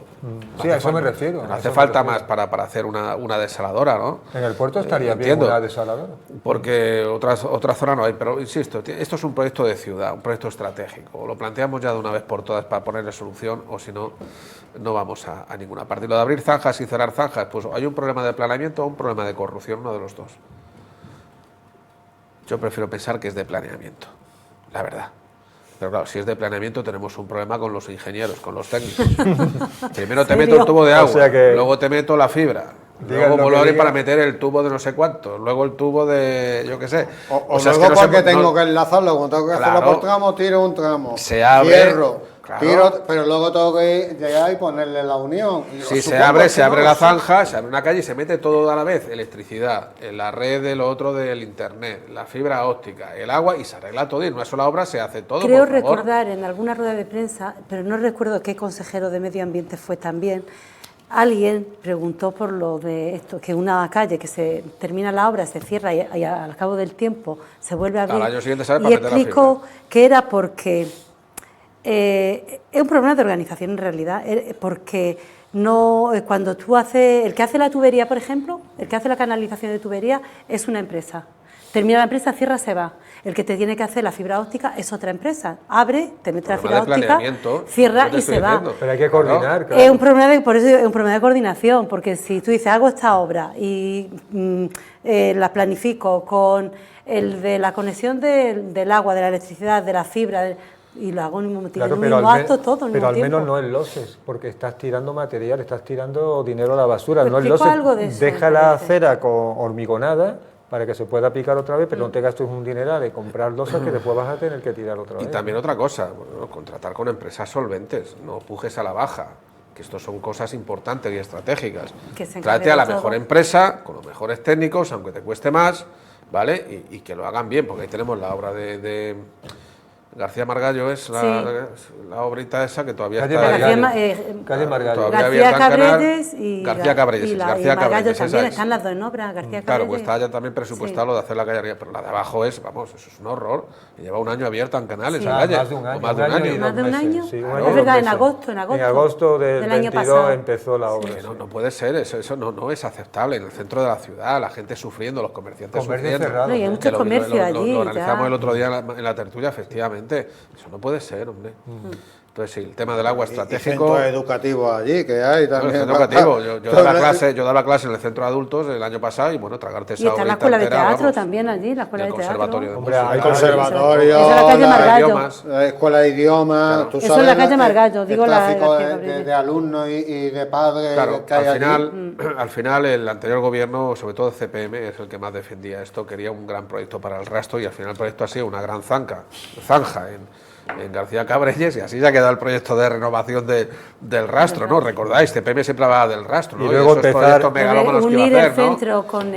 Sí, a eso me refiero. No hace falta más para hacer una desaladora, ¿no? En el puerto estaría bien una desaladora. Porque otras zonas no hay, pero insisto, esto es un proyecto de ciudad, un proyecto estratégico. Lo planteamos ya de una vez por todas para ponerle solución, o si no, no vamos a ninguna parte. Y lo de abrir zanjas y cerrar zanjas, pues hay un problema de planeamiento o un problema de corrupción, uno de los dos. Yo prefiero pensar que es de planeamiento, la verdad. Pero claro, si es de planeamiento tenemos un problema con los ingenieros, con los técnicos. Primero te meto el tubo de agua, o sea que luego te meto la fibra, luego vuelvo a abrir para meter el tubo de no sé cuánto, luego el tubo de yo qué sé. O sea, luego es que porque tengo que enlazarlo, cuando tengo que hacerlo por tramo, tiro un tramo. Se abre. Cierro. Tiro, pero luego tengo que llegar y ponerle la unión. Si se abre la zanja, se abre una calle y se mete todo a la vez, electricidad, la red de lo otro del internet, la fibra óptica, el agua, y se arregla todo y en una sola obra se hace todo. Creo recordar en alguna rueda de prensa, pero no recuerdo qué consejero de Medio Ambiente fue también, alguien preguntó por lo de esto, que una calle que se termina la obra, se cierra y al cabo del tiempo se vuelve a abrir. Al año siguiente sale para y meter la explicó fibra. que era porque es un problema de organización en realidad, porque no, cuando tú haces, el que hace la tubería, por ejemplo, el que hace la canalización de tubería es una empresa. Termina la empresa, cierra, se va. El que te tiene que hacer la fibra óptica es otra empresa. Abre, te mete la fibra óptica, cierra y se va. Pero hay que coordinar. Claro. Es un problema por eso es un problema de coordinación, porque si tú dices, hago esta obra y la planifico con el de la conexión del agua, de la electricidad, de la fibra, y lo hago en un momento, claro, mismo acto todo pero al menos no en loses, porque estás tirando material, estás tirando dinero a la basura, no en loses. Deja la acera hormigonada para que se pueda picar otra vez, pero no te gastes un dineral de comprar losas que después vas a tener que tirar otra vez. Y también otra cosa, bueno, contratar con empresas solventes, no pujes a la baja, que esto son cosas importantes y estratégicas. Tráete a la mejor empresa, con los mejores técnicos, aunque te cueste más, ¿vale? Y que lo hagan bien, porque ahí tenemos la obra de García Margallo, es la obrita esa que todavía Calle está Margallo. Calle Margallo. García Cabrelles y García Cabrelles, y García Margallo Cabrelles, también, están las dos en obra, García Cabrelles. Claro, pues está ya también presupuestado lo de hacer la calle arriba, pero la de abajo es, vamos, eso es un horror. Y lleva un año abierta en Canales, esa calle. Más de un año. Más de un año. ¿Más de un año? Sí, es verdad, en agosto. En agosto del año 22 pasado empezó la obra. Sí, no puede ser, eso no es aceptable. En el centro de la ciudad, la gente sufriendo, los comerciantes sufriendo. No, y hay mucho comercio allí. Lo analizamos el otro día en la tertulia, efectivamente. Eso no puede ser, hombre. Entonces, sí, el tema del agua estratégico. Y centros educativos allí, que hay también. No, educativo. Yo daba clase en el centro de adultos el año pasado y, bueno, tragarte esa obra. Y está la escuela de teatro también allí, la escuela de teatro. Hombre, hay conservatorio, eso es la calle Margallo. La escuela de idiomas. Eso es la calle Margallo, digo la tráfico de alumnos y de padres. Claro, que hay al final el anterior gobierno, sobre todo el CPM, es el que más defendía esto, quería un gran proyecto para el rastro y al final el proyecto ha sido una gran zanja en García Cabrelles y así se ha quedado el proyecto de renovación del rastro, ¿no? Recordáis, CPM siempre hablaba del rastro, ¿no? Y luego empezar unir el centro con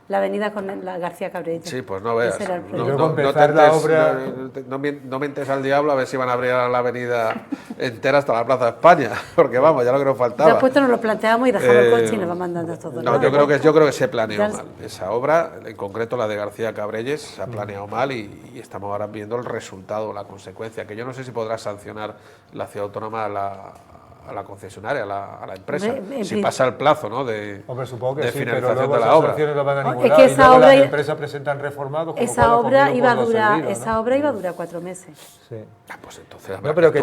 la avenida con la García Cabrelles. Sí, pues no veas. No mentes al diablo a ver si van a abrir la avenida entera hasta la Plaza de España, porque vamos, ya lo que nos faltaba. Ya puesto nos lo planteamos y dejamos el coche y nos va mandando todo. No, yo creo que se planeó mal. Esa obra, en concreto la de García Cabrelles, se ha planeado mal y estamos ahora viendo el resultado, la consecuencia, que yo no sé si podrá sancionar la ciudad autónoma a la concesionaria, a la empresa, si pasa el plazo, ¿no? supongo que de sí, finalización pero luego de la obra. No van a es que esa obra, las empresas presentan reformados. Esa obra iba a durar 4 meses. Sí. Pues entonces pero que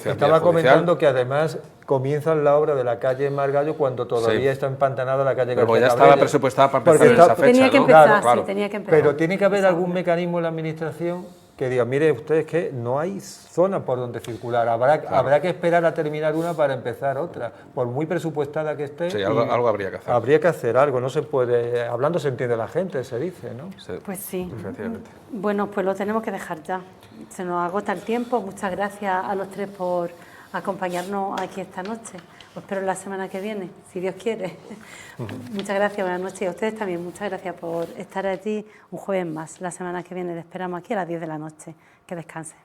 estaba comentando que además comienzan la obra de la calle Margallo cuando todavía está empantanada la calle García Pero ya Cabrelles. estaba presupuestada para empezar en esa fecha, tenía que empezar, tenía que empezar. Pero tiene que haber algún mecanismo en la administración que diga, mire ustedes que no hay zona por donde circular, habrá que esperar a terminar una para empezar otra, por muy presupuestada que esté. Sí, algo habría que hacer. Habría que hacer algo, no se puede, hablando se entiende la gente, se dice, ¿no? Sí, pues sí. Efectivamente. Bueno, pues lo tenemos que dejar ya. Se nos agota el tiempo. Muchas gracias a los tres por acompañarnos aquí esta noche. Os espero la semana que viene, si Dios quiere. Muchas gracias, buenas noches. Y a ustedes también, muchas gracias por estar allí un jueves más. La semana que viene les esperamos aquí a las 10 de la noche. Que descansen.